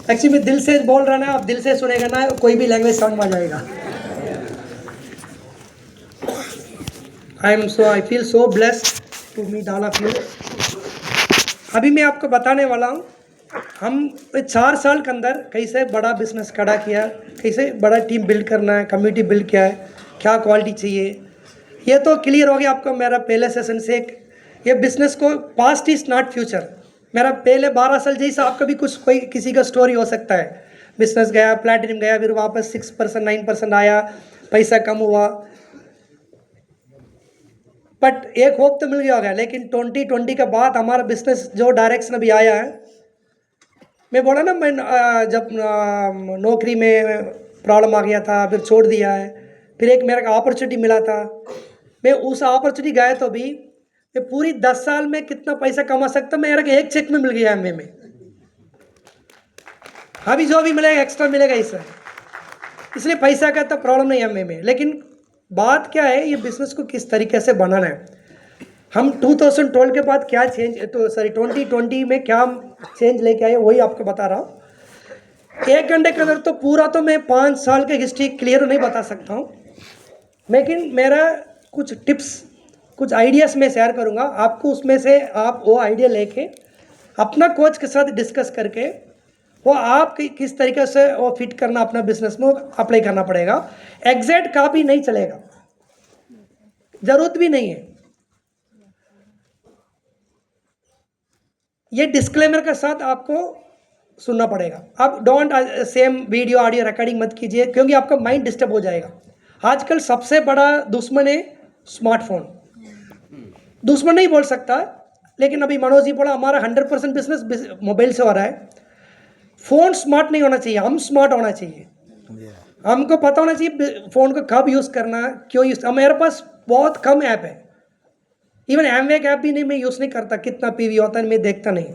Actually मैं दिल से बोल रहा ना, आप दिल से सुनेगा ना, कोई भी लैंग्वेज समझ में आ जाएगा। I feel so blessed to meet all of you. अभी मैं आपको बताने वाला हूँ हम 4 साल के अंदर कैसे बड़ा बिजनेस खड़ा किया, कैसे बड़ा टीम बिल्ड करना है, कम्युनिटी बिल्ड किया है, क्या क्वालिटी चाहिए। ये तो क्लियर हो गया आपको मेरा पहले सेशन से। ये बिजनेस को पास्ट इज नॉट फ्यूचर। मेरा पहले 12 साल जैसा आपका भी कुछ कोई किसी का स्टोरी हो सकता है। बिजनेस गया, प्लैटिनम गया, फिर वापस 6% 9% आया, पैसा कम हुआ, बट एक होप तो मिल गया होगा। लेकिन 2020 के बाद हमारा बिजनेस जो डायरेक्शन अभी आया है, मैं बोला ना, मैं जब नौकरी में प्रॉब्लम आ गया था, फिर छोड़ दिया है, फिर एक मेरा अपॉर्चुनिटी मिला था, मैं उस अपॉर्चुनिटी गया तो भी मैं पूरी 10 साल में कितना पैसा कमा सकता, मेरा एक चेक में मिल गया एमए में। अभी जो भी मिलेगा एक्स्ट्रा मिलेगा इससे, इसलिए पैसा का तो प्रॉब्लम नहीं है एमए में। लेकिन बात क्या है, ये बिजनेस को किस तरीके से बनाना है। हम 2012 के बाद क्या चेंज, तो सॉरी 2020 में क्या चेंज लेके आए, वही आपको बता रहा हूँ। 1 घंटे के अंदर तो पूरा तो मैं 5 साल की हिस्ट्री क्लियर नहीं बता सकता हूँ, लेकिन मेरा कुछ टिप्स, कुछ आइडियाज़ मैं शेयर करूँगा आपको। उसमें से आप वो आइडिया लेके अपना कोच के साथ डिस्कस करके वो आप किस तरीके से वो फिट करना अपना बिजनेस में अप्लाई करना पड़ेगा। एग्जैक्ट कॉपी नहीं चलेगा, ज़रूरत भी नहीं है। ये डिस्क्लेमर के साथ आपको सुनना पड़ेगा। आप don't same video audio recording मत कीजिए, क्योंकि आपका माइंड डिस्टर्ब हो जाएगा। आजकल सबसे बड़ा दुश्मन है स्मार्टफोन। दुश्मन नहीं बोल सकता, लेकिन अभी मनोज जी बोला हमारा 100% बिजनेस मोबाइल से हो रहा है। फ़ोन स्मार्ट नहीं होना चाहिए, हम स्मार्ट होना चाहिए। हमको पता होना चाहिए फ़ोन को कब यूज़ करना, क्यों यूज़। मेरे पास बहुत कम ऐप है, इवन एमवे ऐप भी नहीं, मैं यूज़ नहीं करता। कितना पीवी होता है मैं देखता नहीं,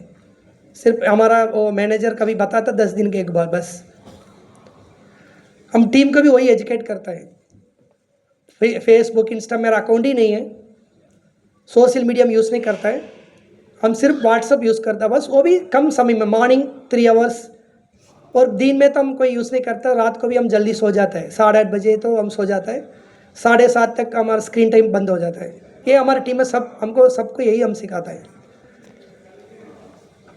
सिर्फ हमारा वो मैनेजर कभी बताता 10 दिन के एक बार बस। हम टीम को भी वही एजुकेट करता है। फेसबुक इंस्टा मेरा अकाउंट ही नहीं है, सोशल मीडिया में यूज़ नहीं करता है। हम सिर्फ व्हाट्सअप यूज़ करता है बस, वो भी कम समय में, मॉर्निंग 3 आवर्स, और दिन में तो हम कोई यूज़ नहीं करता। रात को भी हम जल्दी सो जाते हैं, 8:30 बजे तो हम सो जाता है, 7:30 तक हमारा स्क्रीन टाइम बंद हो जाता है। ये हमारी टीम में सबको यही हम सिखाता है।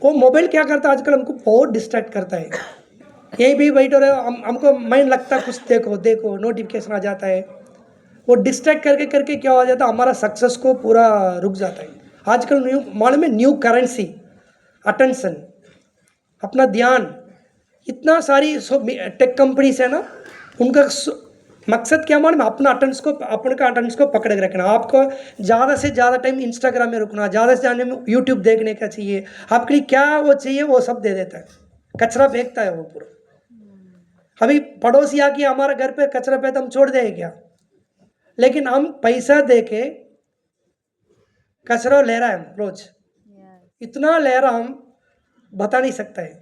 वो मोबाइल क्या करता है आजकल, हमको बहुत डिस्ट्रैक्ट करता है। यहीं भी बैठ रहे हो, हमको माइंड लगता है कुछ देखो देखो, नोटिफिकेशन आ जाता है। वो डिस्ट्रैक्ट करके करके क्या हो जाता है, हमारा सक्सेस को पूरा रुक जाता है। आजकल मालूम है, न्यू करेंसी अटेंशन, अपना ध्यान। इतना सारी टेक कंपनीज है ना, उनका मकसद क्या मालूम है, अपना अटेंडेंस को पकड़ के रखना। आपको ज़्यादा से ज़्यादा टाइम इंस्टाग्राम में रुकना, ज़्यादा से ज़्यादा यूट्यूब देखने का चाहिए। आपके लिए क्या वो चाहिए वो सब दे देता है, कचरा फेंकता है वो पूरा। अभी पड़ोसी आके हमारा घर पे कचरा पे तो हम छोड़ देंगे क्या, लेकिन हम पैसा दे के कचरा ले रहा है रोज, इतना ले रहा हम बता नहीं सकता है।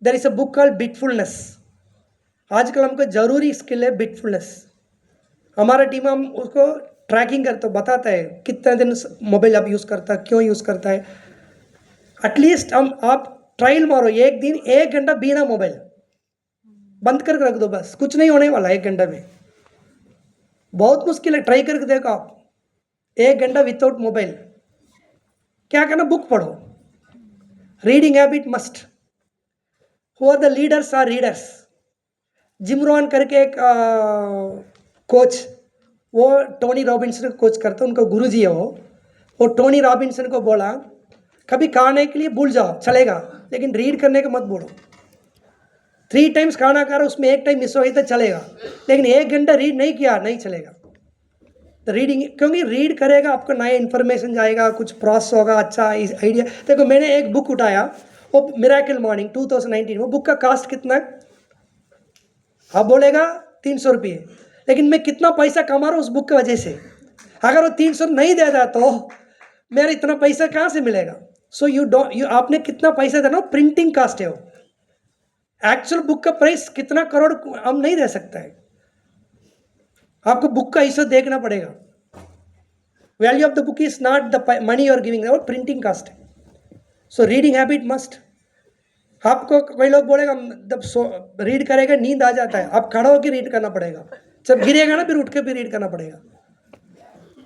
There is a book called bitfulness. आजकल हमको जरूरी स्किल है बिटफुलनेस। हमारा टीम हम उसको ट्रैकिंग करते बताता है कितने दिन मोबाइल आप यूज़ करता है, क्यों यूज़ करता है। एटलीस्ट आप ट्रायल मारो, एक दिन 1 घंटा बिना मोबाइल बंद करके रख दो, बस कुछ नहीं होने वाला 1 घंटा में। बहुत मुश्किल है, ट्राई करके देखो आप 1 घंटा विदाउट मोबाइल। क्या करना, बुक पढ़ो, reading habit must. Who are the leaders are readers. Jim Rohn करके एक कोच, वो टोनी रॉबिन्सन को कोच करता है, उनका गुरुजी है वो टोनी रॉबिन्सन को बोला कभी खाने के लिए भूल जाओ चलेगा, लेकिन रीड करने का मत बोलो। 3 टाइम्स खाना खा रहा, उसमें 1 टाइम मिस हो गया तो चलेगा, लेकिन 1 घंटा रीड नहीं किया नहीं चलेगा। तो रीडिंग, क्योंकि रीड करेगा आपको नया इन्फॉर्मेशन जाएगा, कुछ प्रोसेस होगा, अच्छा आइडिया। देखो मैंने एक बुक उठाया, वो मिरेकल मॉर्निंग 2019, वो बुक का कास्ट कितना है आप बोलेगा 300 रुपये, लेकिन मैं कितना पैसा कमा रहा हूँ उस बुक की वजह से। अगर वो 300 नहीं दे रहा तो मेरा इतना पैसा कहाँ से मिलेगा। सो आपने कितना पैसा देना, प्रिंटिंग कास्ट है वो। एक्चुअल बुक का प्राइस कितना करोड़ हम नहीं दे सकता है। आपको बुक का हिस्सा देखना पड़ेगा। Value of the book is not the money you are giving, और प्रिंटिंग कास्ट है। So reading habit must. आपको कोई लोग बोलेगा जब रीड करेगा नींद आ जाता है, आप खड़ा होकर रीड करना पड़ेगा, जब गिरेगा ना फिर उठ के फिर रीड करना पड़ेगा।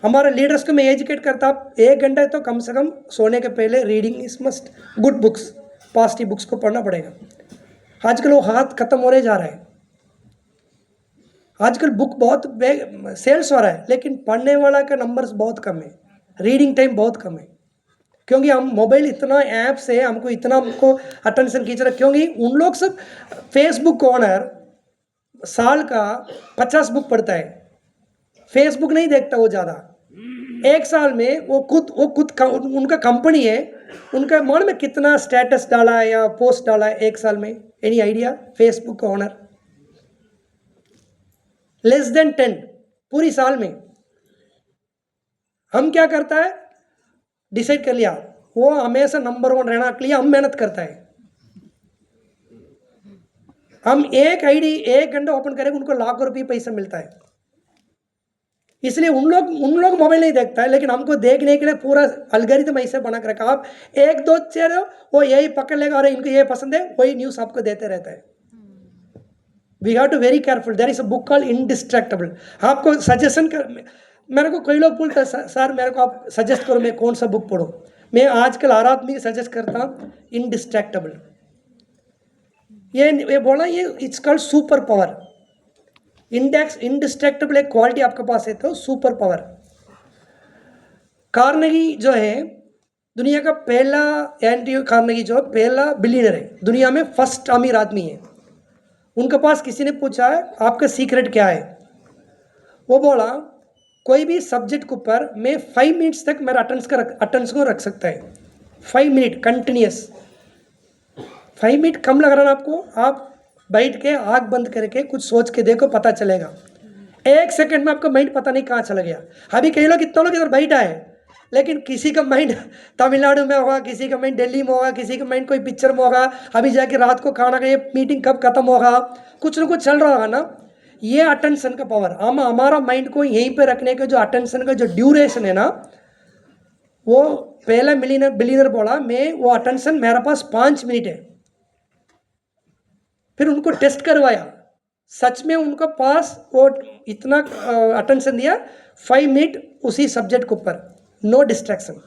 हमारे लीडर्स को मैं एजुकेट करता, आप 1 घंटा तो कम से कम सोने के पहले reading is must, good books, positive books को पढ़ना पड़ेगा। आजकल वो हाथ खत्म होने जा रहा है, आजकल बुक बहुत सेल्स हो रहा है, लेकिन पढ़ने वाला का नंबर्स बहुत कम है, रीडिंग टाइम बहुत कम है, क्योंकि हम मोबाइल इतना ऐप से हमको इतना हमको अटेंशन खींच रहा है, क्योंकि उन लोग सब फेसबुक ओनर साल का 50 बुक पढ़ता है, फेसबुक नहीं देखता वो ज़्यादा, एक साल में वो खुद उनका कंपनी है, उनका मन में कितना स्टेटस डाला है या पोस्ट डाला है एक साल में, एनी आइडिया? फेसबुक का ओनर लेस देन 10 पूरी साल में। हम क्या करता है, डिसाइड कर लिया वो हमेशा नंबर 1 रहना के लिए हम मेहनत करता है, हम एक आईडी 1 घंटा ओपन करेंगे उनको लाखों रुपये पैसा मिलता है, इसलिए उन लोग मोबाइल नहीं देखता है, लेकिन हमको देखने के लिए पूरा अलगोरिथम ऐसे बना कर रखा। आप 1-2 चेहरे वो यही पकड़ लेगा, और इनको ये पसंद है, वही न्यूज़ आपको देते रहता है। We have to very careful. There is a book called indistractable. आपको सजेशन कर, मेरे को कोई लोग बोलते हैं सर मेरे को आप सजेस्ट करो मैं कौन सा बुक पढ़ूँ, मैं आजकल हर आदमी सजेस्ट करता हूँ इंडिस्ट्रैक्टेबल। ये बोला, ये इट्स कॉल्ड सुपर पावर। इंडिस्ट्रैक्टेबल एक क्वालिटी आपके पास है तो सुपर पावर। कार्नेगी जो है दुनिया का पहला, एंड्रयू कार्नेगी जो पहला बिलियनर है, दुनिया में फर्स्ट अमीर आदमी है। उनके पास किसी ने पूछा है आपका सीक्रेट क्या है, वो बोला कोई भी सब्जेक्ट के ऊपर मैं 5 मिनट्स तक मेरा अटेंशन को रख सकता है, 5 मिनट कंटिन्यूस। 5 मिनट कम लग रहा है आपको, आप बैठ के आँख बंद करके कुछ सोच के देखो, पता चलेगा 1 सेकंड में आपका माइंड पता नहीं कहाँ चला गया। अभी कई लोग, इतने लोग इधर बैठा है, लेकिन किसी का माइंड तमिलनाडु में होगा, किसी का माइंड दिल्ली में होगा, किसी का माइंड कोई पिक्चर में होगा, अभी जाके रात को खाना का ये मीटिंग कब खत्म होगा, कुछ ना कुछ चल रहा होगा ना। ये अटेंशन का पावर, हम हमारा माइंड को यहीं पे रखने का जो अटेंशन का जो ड्यूरेशन है ना, वो पहला बिलियनर बोला मैं वो अटेंशन मेरे पास 5 मिनट है। फिर उनको टेस्ट करवाया, सच में उनका पास वो इतना अटेंशन दिया 5 मिनट उसी सब्जेक्ट के ऊपर, no distraction.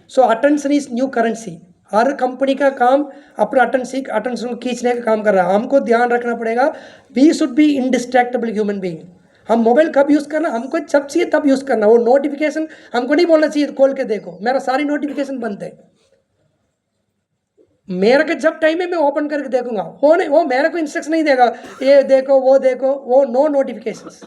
So attention is new currency. हर कंपनी का काम अपना अटेंशन को खींचने का काम कर रहा है। हमको ध्यान रखना पड़ेगा, we should be indistractable human being. हम मोबाइल कब यूज़ करना, हमको जब चाहिए तब यूज़ करना। वो नोटिफिकेशन हमको नहीं बोलना चाहिए खोल के देखो, मेरा सारी नोटिफिकेशन बंद है, मेरे को जब टाइम है मैं ओपन करके देखूंगा। वो नहीं, वो मेरे को इंस्ट्रक्शन नहीं देगा ये देखो वो देखो, वो no notifications.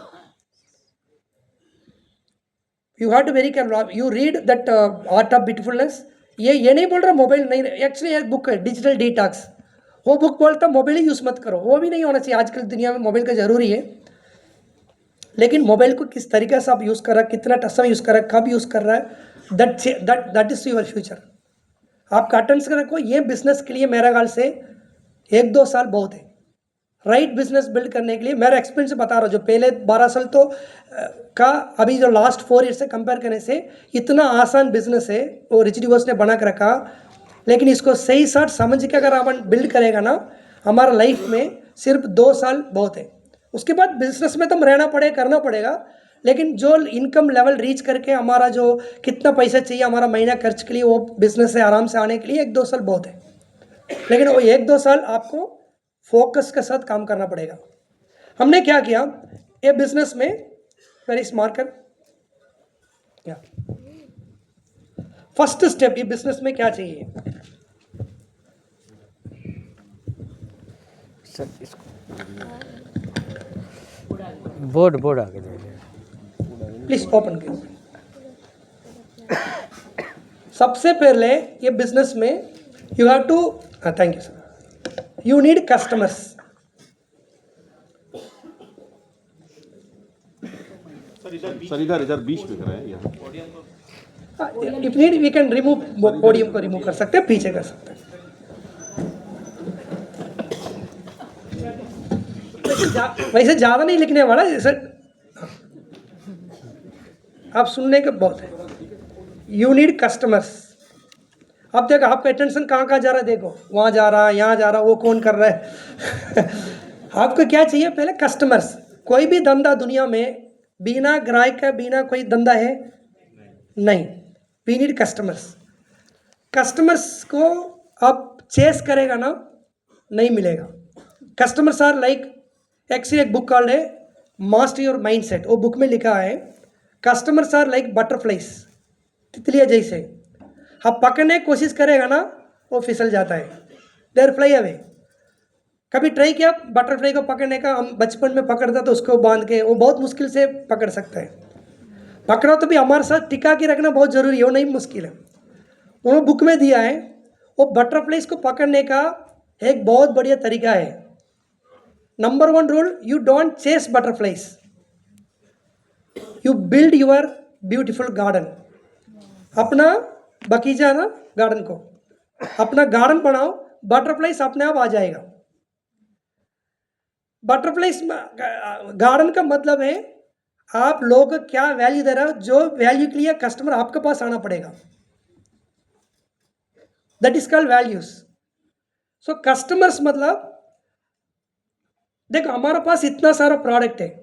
You have to very careful, you read that art of beautifulness. ये नहीं बोल रहा मोबाइल नहीं, एक्चुअली एक बुक है डिजिटल डिटॉक्स, वो बुक बोलता मोबाइल ही यूज़ मत करो, वो भी नहीं होना चाहिए। आजकल दुनिया में मोबाइल का ज़रूरी है, लेकिन मोबाइल को किस तरीके से आप यूज़ कर रहा है, कितना समय यूज़ कर रहा है, कब यूज़ कर रहा है, दैट इज़ योर फ्यूचर। आपका अटेंशन रखो। ये बिजनेस के लिए मेरा ख्याल से 1-2 साल बहुत है, राइट बिजनेस बिल्ड करने के लिए। मेरा एक्सपीरियंस से बता रहा हूँ, जो पहले 12 साल तो का अभी जो लास्ट 4 ईयर से कंपेयर करने से इतना आसान बिजनेस है वो रिच डिवोर्स ने बना कर रखा। लेकिन इसको सही साथ समझ के अगर अपन बिल्ड करेगा ना, हमारा लाइफ में सिर्फ 2 साल बहुत है। उसके बाद बिजनेस में तो हम रहना पड़ेगा, करना पड़ेगा, लेकिन जो इनकम लेवल रीच करके हमारा जो कितना पैसा चाहिए हमारा महीना खर्च के लिए, वो बिजनेस से आराम से आने के लिए 1-2 साल बहुत है। लेकिन वो 1-2 साल आपको फोकस के साथ काम करना पड़ेगा। हमने क्या किया ये बिजनेस में, वेरी स्मार्ट कर, फर्स्ट स्टेप ये बिजनेस में क्या चाहिए सर, इसको बोर्ड आगे दे दे। प्लीज ओपन करो। सबसे पहले ये बिजनेस में you have to, thank you sir, you need customers. Sir इधर बीच पे करा है यहाँ। If need we can remove, podium को रिमूव कर सकते हैं, पीछे कर सकते हैं। वैसे ज़्यादा नहीं लिखने वाला सर, आप सुनने के बहुत है। You need customers. अब देखो आपका अटेंशन कहाँ कहाँ जा रहा है, देखो वहाँ जा रहा है, यहाँ जा रहा है, वो कौन कर रहा है आपको क्या चाहिए पहले? कस्टमर्स। कोई भी धंधा दुनिया में बिना ग्राहक का बिना कोई धंधा है नहीं। We need customers. कस्टमर्स को आप चेस करेगा ना, नहीं मिलेगा। कस्टमर्स आर लाइक, एक्चुअली एक बुक कॉल्ड है मास्टर योर माइंडसेट, वो बुक में लिखा है कस्टमर्स आर लाइक बटरफ्लाइज, तितलियाँ जैसे। आप पकड़ने की कोशिश करेगा ना, वो फिसल जाता है, देयर फ्लाई अवे। कभी ट्राई किया बटरफ्लाई को पकड़ने का? हम बचपन में पकड़ता तो उसको बांध के, वो बहुत मुश्किल से पकड़ सकता है। पकड़ो तो भी हमारे साथ टिका के रखना बहुत ज़रूरी है, वो नहीं मुश्किल है। उन्होंने बुक में दिया है वो बटरफ्लाइज को पकड़ने का एक बहुत बढ़िया तरीका है। Number 1 rule, you don't chase butterflies, you build your beautiful garden. अपना बगीचा ना, गार्डन को अपना गार्डन बनाओ, बटरफ्लाइज अपने आप आ जाएगा। बटरफ्लाइज गार्डन का मतलब है आप लोगों को क्या वैल्यू दे रहे हो, जो वैल्यू के लिए कस्टमर आपके पास आना पड़ेगा, that is called values. So customers मतलब, देखो हमारे पास इतना सारा प्रोडक्ट है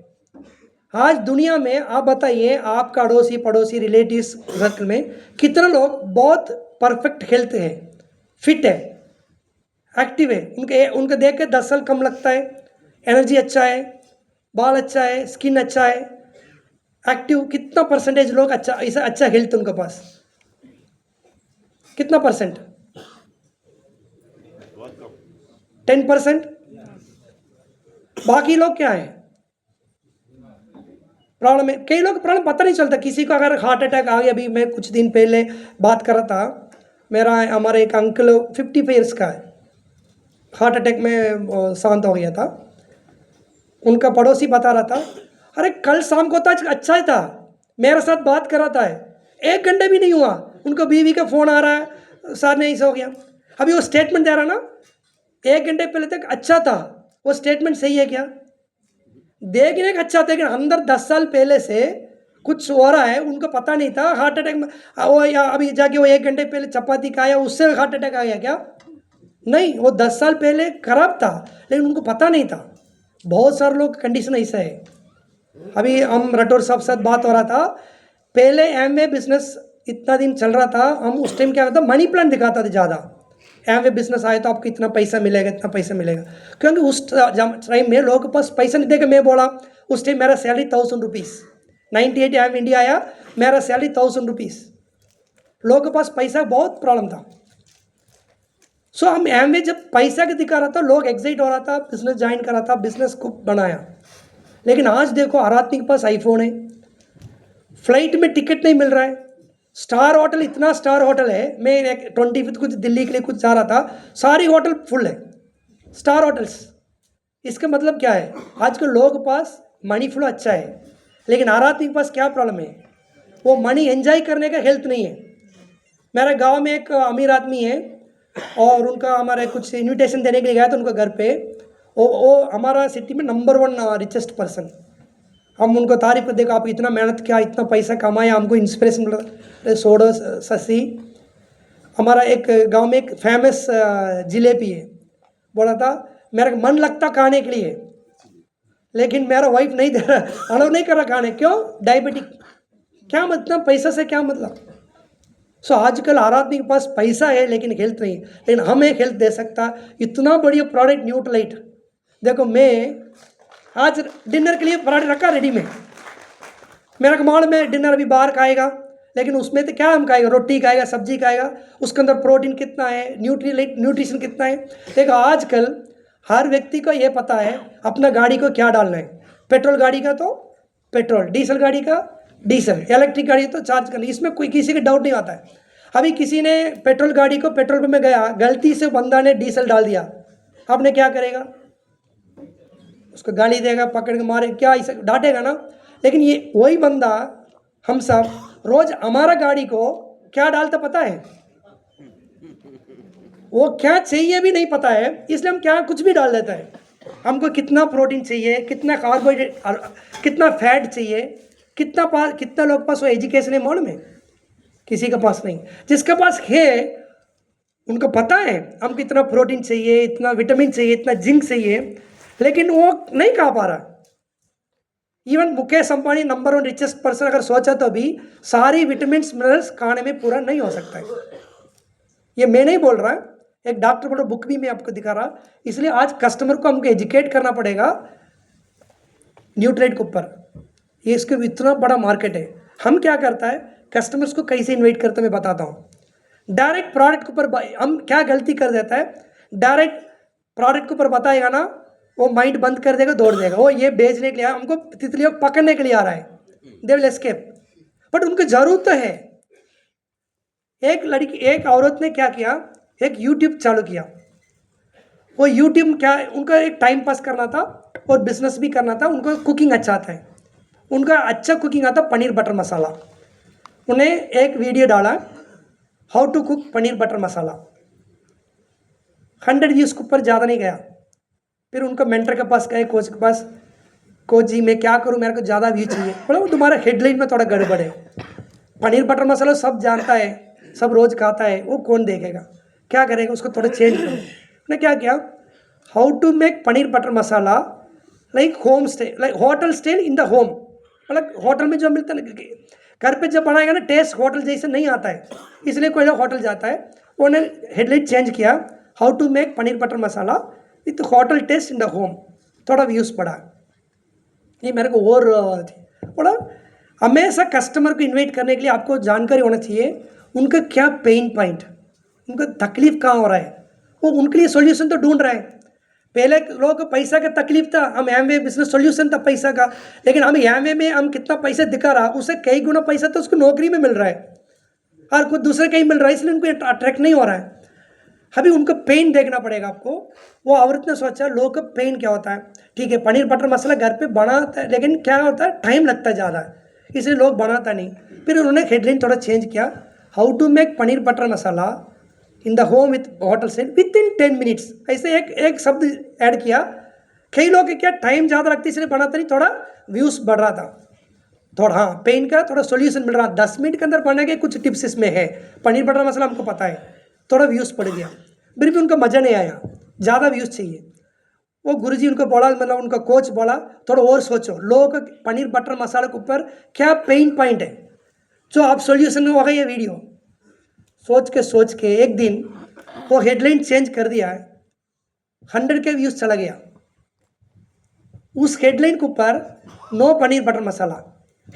आज दुनिया में। आप बताइए आपका अड़ोसी पड़ोसी रिलेटिव्स सर्कल में कितने लोग बहुत परफेक्ट हेल्थ है, फिट है, एक्टिव है, उनके देख के 10 साल कम लगता है, एनर्जी अच्छा है, बाल अच्छा है, स्किन अच्छा है, एक्टिव। कितना परसेंटेज लोग अच्छा, ऐसा अच्छा हेल्थ उनके पास, कितना परसेंट? 10%। बाकी लोग क्या है? प्रॉब्लम है। कई लोग प्रॉब्लम पता नहीं चलता। किसी को अगर हार्ट अटैक आ गया, अभी मैं कुछ दिन पहले बात कर रहा था, हमारे एक अंकल 55 ईयर्स का है, हार्ट अटैक में शांत हो गया था। उनका पड़ोसी बता रहा था, अरे कल शाम को तो अच्छा ही था, मेरे साथ बात कर रहा था, 1 घंटे भी नहीं हुआ उनको बीवी का फ़ोन आ रहा है, सर ने ऐसा हो गया। अभी वो स्टेटमेंट दे रहा ना, 1 घंटे पहले तक अच्छा था, वो स्टेटमेंट सही है क्या? देखने का अच्छा था, लेकिन अंदर 10 साल पहले से कुछ हो रहा है, उनको पता नहीं था। हार्ट अटैक में वो, या अभी जाके वो 1 घंटे पहले चपाती खाया उससे हार्ट अटैक आ गया क्या? नहीं, वो 10 साल पहले खराब था, लेकिन उनको पता नहीं था। बहुत सारे लोग कंडीशन ऐसा है। अभी हम राठौर साहब साथ बात हो रहा था, पहले एमवे बिजनेस इतना दिन चल रहा था, हम उस टाइम क्या करता, मनी प्लान दिखाता था ज़्यादा। एमवे बिजनेस आया तो आपको इतना पैसा मिलेगा, इतना पैसा मिलेगा, क्योंकि उस टाइम में लोगों के पास पैसा नहीं देगा। मैं बोला उस टाइम मेरा सैलरी 1000 रुपीज़, 98 एम इंडिया आया, मेरा सैलरी 1000 रुपीज़। लोगों के पास पैसा बहुत प्रॉब्लम था। सो हम एमवे जब पैसा के दिखा रहा था, लोग एक्साइट हो रहा था, बिजनेस ज्वाइन कर रहा था, बिजनेस को बनाया। लेकिन आज देखो हर आदमी के पास आईफोन है, फ्लाइट में टिकट नहीं मिल रहा है, स्टार होटल, इतना स्टार होटल है। मैं 25 कुछ दिल्ली के लिए कुछ जा रहा था, सारी होटल फुल है, स्टार होटल्स। इसका मतलब क्या है? आजकल लोगों के पास मनी फ्लो अच्छा है, लेकिन हर आदमी के पास क्या प्रॉब्लम है? वो मनी एंजॉय करने का हेल्थ नहीं है। मेरे गांव में एक अमीर आदमी है, और उनका हमारे कुछ इन्विटेशन देने के लिए गया था उनका घर पे। वो हमारा सिटी में नंबर 1 रिचेस्ट पर्सन। हम उनको तारीफ कर, देखो आप इतना मेहनत किया, इतना पैसा कमाया, हमको इंस्पिरेशन मिल रहा। सोडो शशि, हमारा एक गांव में एक फेमस जिलेबी है, बोला था मेरा मन लगता खाने के लिए, लेकिन मेरा वाइफ नहीं दे रहा, अलाउ नहीं कर रहा खाने। क्यों? डायबिटिक। क्या मतलब पैसा से क्या मतलब? सो आजकल हर आदमी के पास पैसा है लेकिन हेल्थ नहीं है। लेकिन हम एक हेल्थ दे सकता, इतना बढ़िया प्रोडक्ट न्यूट्रलाइट। देखो मैं आज डिनर के लिए प्रोडक्ट रखा रेडी में, मेरा कमाल में डिनर अभी बाहर खाएगा, लेकिन उसमें तो क्या हम खाएगा? रोटी खाएगा, सब्जी खाएगा, उसके अंदर प्रोटीन कितना है, न्यूट्रिशन कितना है। देखो आजकल हर व्यक्ति को ये पता है अपना गाड़ी को क्या डालना है। पेट्रोल गाड़ी का तो पेट्रोल, डीजल गाड़ी का डीजल, इलेक्ट्रिक गाड़ी तो चार्ज करना, इसमें कोई किसी का डाउट नहीं आता है। अभी किसी ने पेट्रोल गाड़ी को पेट्रोल पंप में गया, गलती से बंदा ने डीजल डाल दिया, आपने क्या करेगा? उसको गाली देगा, पकड़ के मारे, क्या इसे डांटेगा ना। लेकिन ये वही बंदा, हम सब रोज हमारा गाड़ी को क्या डालता पता है? वो क्या चाहिए भी नहीं पता है, इसलिए हम क्या कुछ भी डाल देता है। हमको कितना प्रोटीन चाहिए, कितना कार्बोहाइड्रेट, कितना फैट चाहिए, कितना लोग पास वो एजुकेशन है मालूम है? किसी के पास नहीं। जिसके पास है उनको पता है हमको इतना प्रोटीन चाहिए, इतना विटामिन चाहिए, इतना जिंक चाहिए, लेकिन वो नहीं खा पा रहा। Even Mukesh Ambani number 1 richest person अगर सोचा तो भी सारी विटामिन मिनरल्स खाने में पूरा नहीं हो सकता है। ये मैं नहीं बोल रहा, एक डॉक्टर बोला, बुक भी मैं आपको दिखा रहा। इसलिए आज कस्टमर को हमको एजुकेट करना पड़ेगा न्यूट्रेट के ऊपर। ये इसके इतना बड़ा मार्केट है। हम क्या करता है, कस्टमर्स को कैसे इन्वाइट करते मैं बताता हूँ। डायरेक्ट प्रोडक्ट के ऊपर हम क्या गलती कर देता है, डायरेक्ट प्रोडक्ट के ऊपर बताएगा ना, वो माइंड बंद कर देगा, दौड़ देगा। वो ये बेचने के लिए हमको तितलियों पकड़ने के लिए आ रहा है, दे विल एस्केप। बट उनको जरूरत तो है। एक औरत ने क्या किया, एक यूट्यूब चालू किया। वो यूट्यूब क्या, उनका एक टाइम पास करना था और बिजनेस भी करना था। उनको कुकिंग अच्छा आता है, उनका अच्छा कुकिंग आता, पनीर बटर मसाला। उन्हें एक वीडियो डाला, how to cook paneer butter masala. 100 views के ऊपर ज़्यादा नहीं गया। फिर उनका मेंटर के पास गए, कोच के पास, कोच जी मैं क्या करूं, मेरे को ज़्यादा व्यू चाहिए। बोला वो तुम्हारा हेडलाइन में थोड़ा गड़बड़ है। पनीर बटर मसाला सब जानता है, सब रोज़ खाता है, वो कौन देखेगा, क्या करेगा, उसको थोड़ा चेंज करो। उन्होंने क्या किया, how to make paneer butter masala like home stay, like hotel style in the home. मतलब होटल में जो मिलता है ना, घर पे जब बनाएगा ना, टेस्ट होटल जैसे नहीं आता है, इसलिए कोई लोग होटल जाता है। उन्होंने हेडलाइन चेंज किया, how to make paneer butter masala with hotel taste in the home. थोड़ा व्यूज़ पड़ा, ये मेरे को और बोला। हमेशा कस्टमर को इन्वाइट करने के लिए आपको जानकारी होना चाहिए, उनका क्या पेन पॉइंट, उनका तकलीफ कहाँ हो रहा है, वो उनके लिए सॉल्यूशन तो ढूंढ रहा है। पहले लोगों को पैसा का तकलीफ था, हम एमवे बिजनेस सॉल्यूशन था पैसा का, लेकिन हम एमवे में हम कितना पैसा दिखा रहा, उससे कई गुना पैसा तो उसको नौकरी में मिल रहा है और कुछ दूसरे कहीं मिल रहा है, इसलिए उनको अट्रैक्ट नहीं हो रहा है। अभी उनका पेन देखना पड़ेगा आपको। वो औरत ने सोचा लोगों का पेन क्या होता है, ठीक है पनीर बटर मसाला घर पे बनाता है, लेकिन क्या होता है टाइम लगता है ज़्यादा, इसलिए लोग बनाता नहीं। फिर उन्होंने हेडलाइन थोड़ा चेंज किया, how to make paneer butter masala in the home with hotel style with in 10 minutes. ऐसे एक शब्द ऐड किया। कई लोग क्या टाइम ज़्यादा लगता है इसलिए बनाता नहीं, थोड़ा व्यूज़ बढ़ रहा था, थोड़ा हाँ पेन का थोड़ा सॉल्यूशन मिल रहा। 10 मिनट के अंदर बनने के कुछ टिप्स इसमें है। पनीर बटर मसाला हमको पता है, थोड़ा व्यूज़ पड़ गया, फिर भी उनका मज़ा नहीं आया, ज़्यादा व्यूज़ चाहिए। वो गुरुजी उनको बोला, मतलब उनका कोच बोला, थोड़ा और सोचो लोगों का पनीर बटर मसाले के ऊपर क्या पेन पॉइंट है जो आप सॉल्यूशन में होगा। ये वीडियो सोच के एक दिन वो हेडलाइन चेंज कर दिया, 100 के व्यूज़ चला गया। उस हेडलाइन के ऊपर नो पनीर बटर मसाला।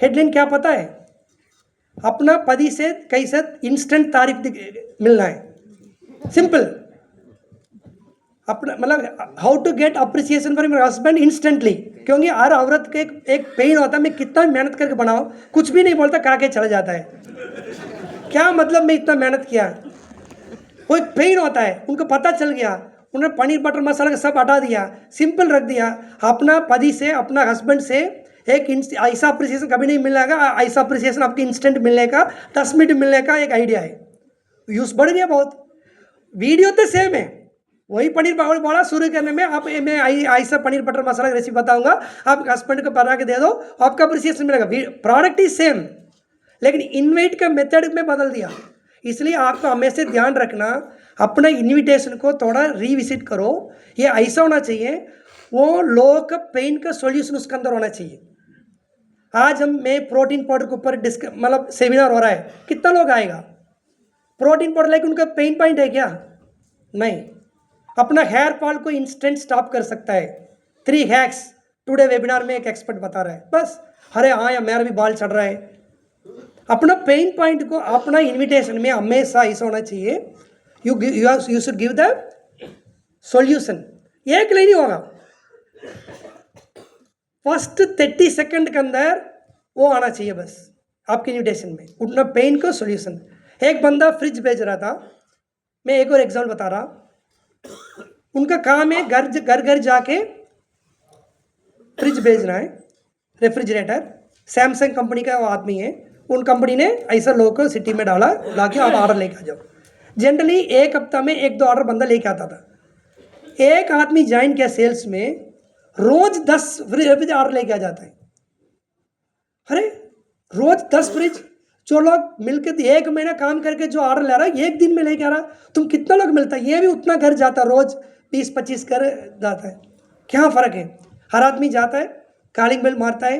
हेडलाइन क्या पता है, अपना पति से कैसे इंस्टेंट तारीफ मिलना है, सिंपल। अपना मतलब how to get appreciation for your husband instantly. क्योंकि हर औरत के एक पेन होता है, मैं कितना मेहनत करके बनाऊँ, कुछ भी नहीं बोलता, खा के चला जाता है। क्या मतलब मैं इतना मेहनत किया, वो एक पेन होता है। उनको पता चल गया, उन्होंने पनीर बटर मसाला का सब हटा दिया, सिंपल रख दिया। अपना पति से, अपना हस्बैंड से एक ऐसा अप्रिसिएशन कभी नहीं मिलेगा। ऐसा अप्रिसिएशन आपके इंस्टेंट मिलने का, 10 मिनट मिलने का एक आइडिया है। व्यूज़ बढ़ गया बहुत। वीडियो तो सेम है, वही पनीर बोला शुरू करने में, आप मैं ऐसा पनीर बटर मसाला की रेसिपी बताऊंगा, आप हस्बैंड को बना के दे दो, आपका अप्रिसिएशन मिलेगा। प्रोडक्ट इज सेम, लेकिन इन्वाइट का मेथड में बदल दिया। इसलिए आपको हमेशा ध्यान रखना, अपना इन्विटेशन को थोड़ा रिविजिट करो। ये ऐसा होना चाहिए, वो लोगों का पेन का सॉल्यूशन उसके अंदर होना चाहिए। आज मैं प्रोटीन पाउडर के ऊपर मतलब सेमिनार हो रहा है, कितना लोग आएगा, प्रोटीन पाउडर लेकिन उनका पेन पॉइंट है क्या, नहीं। अपना हेयर फॉल को इंस्टेंट स्टॉप कर सकता है, 3 हैक्स टुडे वेबिनार में एक एक्सपर्ट बता रहा है बस। अरे हाँ यार मेरा भी बाल चढ़ रहा है। अपना पेन पॉइंट को अपना इन्विटेशन में हमेशा ऐसा होना चाहिए, you should give the solution. एक लाइन ही होगा, फर्स्ट 30 सेकंड के अंदर वो आना चाहिए बस आपके इन्विटेशन में, उतना पेन का सॉल्यूशन। एक बंदा फ्रिज बेच रहा था, मैं एक और एग्जाम्पल बता रहा। उनका काम है घर घर जाके फ्रिज बेचना है, रेफ्रिजरेटर। सैमसंग कंपनी का वो आदमी है, उन कंपनी ने ऐसा लोगों को सिटी में डाला, लाके आप ऑर्डर लेके आ जाओ। जनरली एक हफ्ता में 1-2 ऑर्डर बंदा लेके आता था। एक आदमी ज्वाइन किया सेल्स में, रोज 10 फ्रिज ऑर्डर लेके आ जाता है। अरे रोज 10 फ्रिज, जो लोग मिलकर 1 महीना काम करके जो ऑर्डर ले रहा है 1 दिन में लेके आ रहा, तुम कितना लोग मिलता है, ये भी उतना घर जाता, रोज 20-25 घर जाता है, क्या फ़र्क है। हर आदमी जाता है, कॉलिंग बेल मारता है,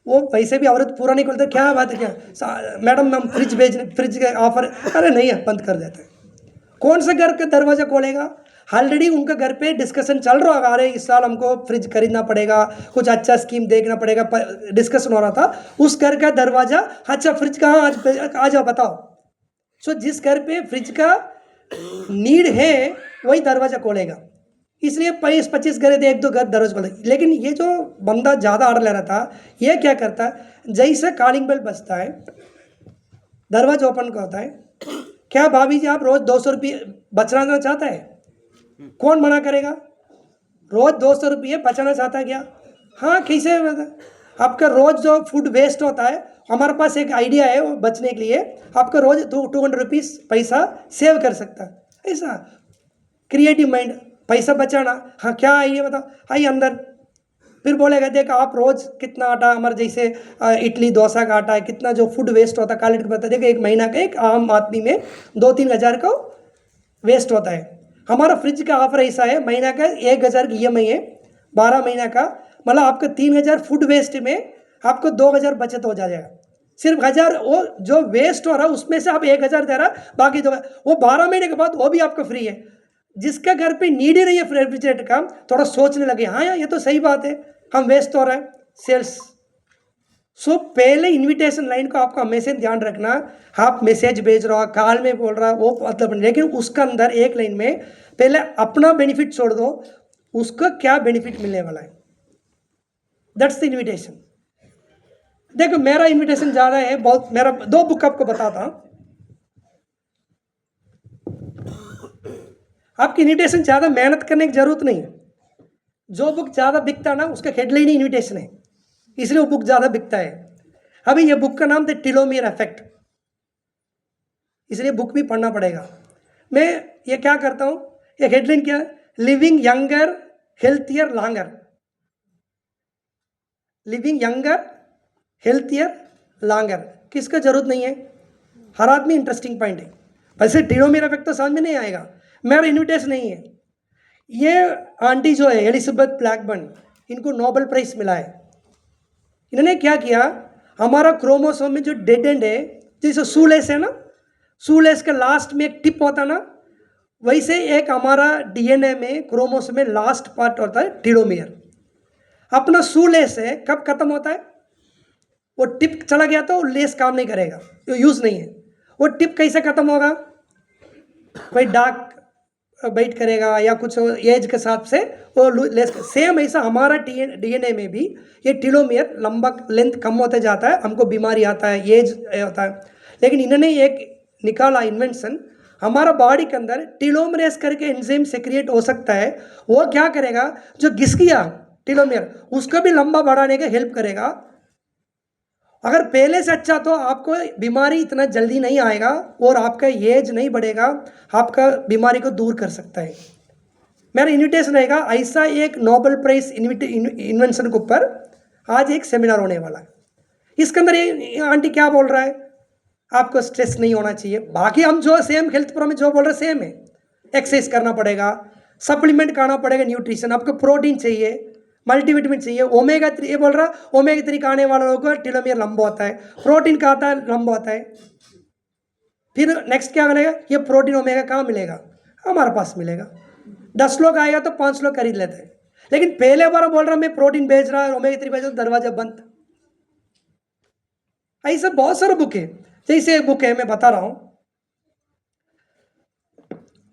वो वैसे भी औरत पूरा नहीं करता, क्या बात है क्या मैडम हम फ्रिज का ऑफर, अरे नहीं है, बंद कर देता है। कौन सा घर का दरवाज़ा खोलेगा। ऑलरेडी उनका घर पे डिस्कशन चल रहा है, अरे इस साल हमको फ्रिज खरीदना पड़ेगा, कुछ अच्छा स्कीम देखना पड़ेगा, डिस्कशन हो रहा था। उस घर का दरवाज़ा, अच्छा फ्रिज कहाँ, आज आ जाओ बताओ। सो जिस घर पे फ्रिज का नीड है वही दरवाज़ा खोलेगा, इसलिए 25 घर दे, 1-2 घर दरवाजा खोले। लेकिन ये जो बंदा ज़्यादा ऑर्डर ले रहा था, ये क्या करता है, जैसे कॉलिंग बेल बजता है, दरवाजा ओपन करता है, क्या भाभी जी आप रोज़ 200 रुपये बचाना चाहता है, कौन मना करेगा। रोज़ 200 रुपये बचाना चाहता है क्या, हाँ कैसे आपका रोज़ जो फूड वेस्ट होता है, हमारे पास एक आइडिया है वो बचने के लिए, आपका रोज़ 200 रुपीज़ पैसा सेव कर सकता है। ऐसा क्रिएटिव माइंड, पैसा बचाना, हाँ क्या आइए बताओ, आइए अंदर। फिर बोलेगा देख आप रोज़ कितना आटा, हमारे जैसे इडली डोसा का आटा है, कितना जो फूड वेस्ट होता है, क्वालिटी का पता, देखो 1 महीना का एक आम आदमी में 2-3 हज़ार का वेस्ट होता है। हमारा फ्रिज का ऑफर ऐसा है, महीना का 1,000 की EMI है, 12 महीना का, मतलब आपका 3,000 फूड वेस्ट में आपको 2,000 बचत हो जाएगा। सिर्फ 1,000 वो जो वेस्ट हो रहा है उसमें से आप 1,000 दे रहा, बाकी दो वो 12 महीने के बाद वो भी आपको फ्री है। जिसका घर पे नीड ही नहीं है रेफ्रिजरेटर का, थोड़ा सोचने लगे, हाँ यार ये तो सही बात है, हम वेस्ट हो रहा है सेल्स। सो पहले इनविटेशन लाइन को आपको हमेशा ध्यान रखना, आप मैसेज भेज रहा हो, कॉल में बोल रहा वो मतलब, लेकिन उसका अंदर एक लाइन में पहले अपना बेनिफिट छोड़ दो, उसका क्या बेनिफिट मिलने वाला है, दैट्स द इन्विटेशन। देखो मेरा इन्विटेशन ज़्यादा है, बहुत, मेरा 2 बुक आपको बताता हूँ। आपकी इन्विटेशन ज़्यादा मेहनत करने की जरूरत नहीं है। जो बुक ज़्यादा बिकता ना उसका हेडलाइन ही इन्विटेशन है, इसलिए वो बुक ज़्यादा बिकता है। अभी ये बुक का नाम द टेलोमियर इफेक्ट, इसलिए बुक भी पढ़ना पड़ेगा। मैं ये क्या करता हूँ, ये हेडलाइन क्या है, living younger healthier longer, living younger healthier longer, किसका जरूरत नहीं है, हर आदमी इंटरेस्टिंग पॉइंट है। वैसे टेलोमियर इफेक्ट तो समझ में नहीं आएगा, मेरा इन्विटेशन नहीं है। ये आंटी जो है एलिजाबेथ ब्लैकबर्न, इनको नोबेल प्राइज मिला है। इन्होंने क्या किया, हमारा क्रोमोसोम में जो डेड एंड है, जैसे शूलेस है ना, शूलेस के लास्ट में एक टिप होता ना, वैसे एक हमारा DNA में क्रोमोसोम में लास्ट पार्ट होता है टेलोमियर। अपना शूलेस है कब खत्म होता है, वो टिप चला गया तो लेस काम नहीं करेगा, वो यूज़ नहीं है। वो टिप कैसे खत्म होगा, कोई डार्क बाइट करेगा या कुछ एज के साथ से वो लेस। सेम ऐसा हमारा DNA में भी ये टेलोमियर लंबा लेंथ कम होता जाता है, हमको बीमारी आता है, एज होता है। लेकिन इन्होंने एक निकाला इन्वेंशन, हमारा बॉडी के अंदर टेलोमरेज करके एंजाइम सेक्रिएट हो सकता है। वो क्या करेगा, जो घिस गया टेलोमियर उसको भी लंबा बढ़ाने का हेल्प करेगा। अगर पहले से अच्छा तो आपको बीमारी इतना जल्दी नहीं आएगा और आपका एज नहीं बढ़ेगा, आपका बीमारी को दूर कर सकता है। मेरा इन्विटेशन रहेगा, ऐसा एक नोबेल प्राइज इन्वेंशन के ऊपर आज एक सेमिनार होने वाला है। इसके अंदर ये आंटी क्या बोल रहा है, आपको स्ट्रेस नहीं होना चाहिए। बाकी हम जो सेम हेल्थ प्रो में जो बोल रहे हैं सेम है, एक्सरसाइज करना पड़ेगा, सप्लीमेंट खाना पड़ेगा, न्यूट्रिशन, आपको प्रोटीन चाहिए, मल्टीविटामिन चाहिए, ओमेगा 3, ये बोल रहा ओमेगा 3 खाने वाले लोगों को टेलोमियर लंबा होता है, प्रोटीन खाता है लंबा होता है। फिर नेक्स्ट क्या मिलेगा, ये प्रोटीन ओमेगा कहाँ मिलेगा, हमारे पास मिलेगा। 10 लोग आएगा तो 5 लोग खरीद लेते हैं। लेकिन पहले बार बोल रहा मैं प्रोटीन बेच रहा, ओमेगा 3 बेच रहा, दरवाजा बंद। ऐसा बहुत सारा बुक है, जैसे एक बुक है मैं बता रहा हूँ,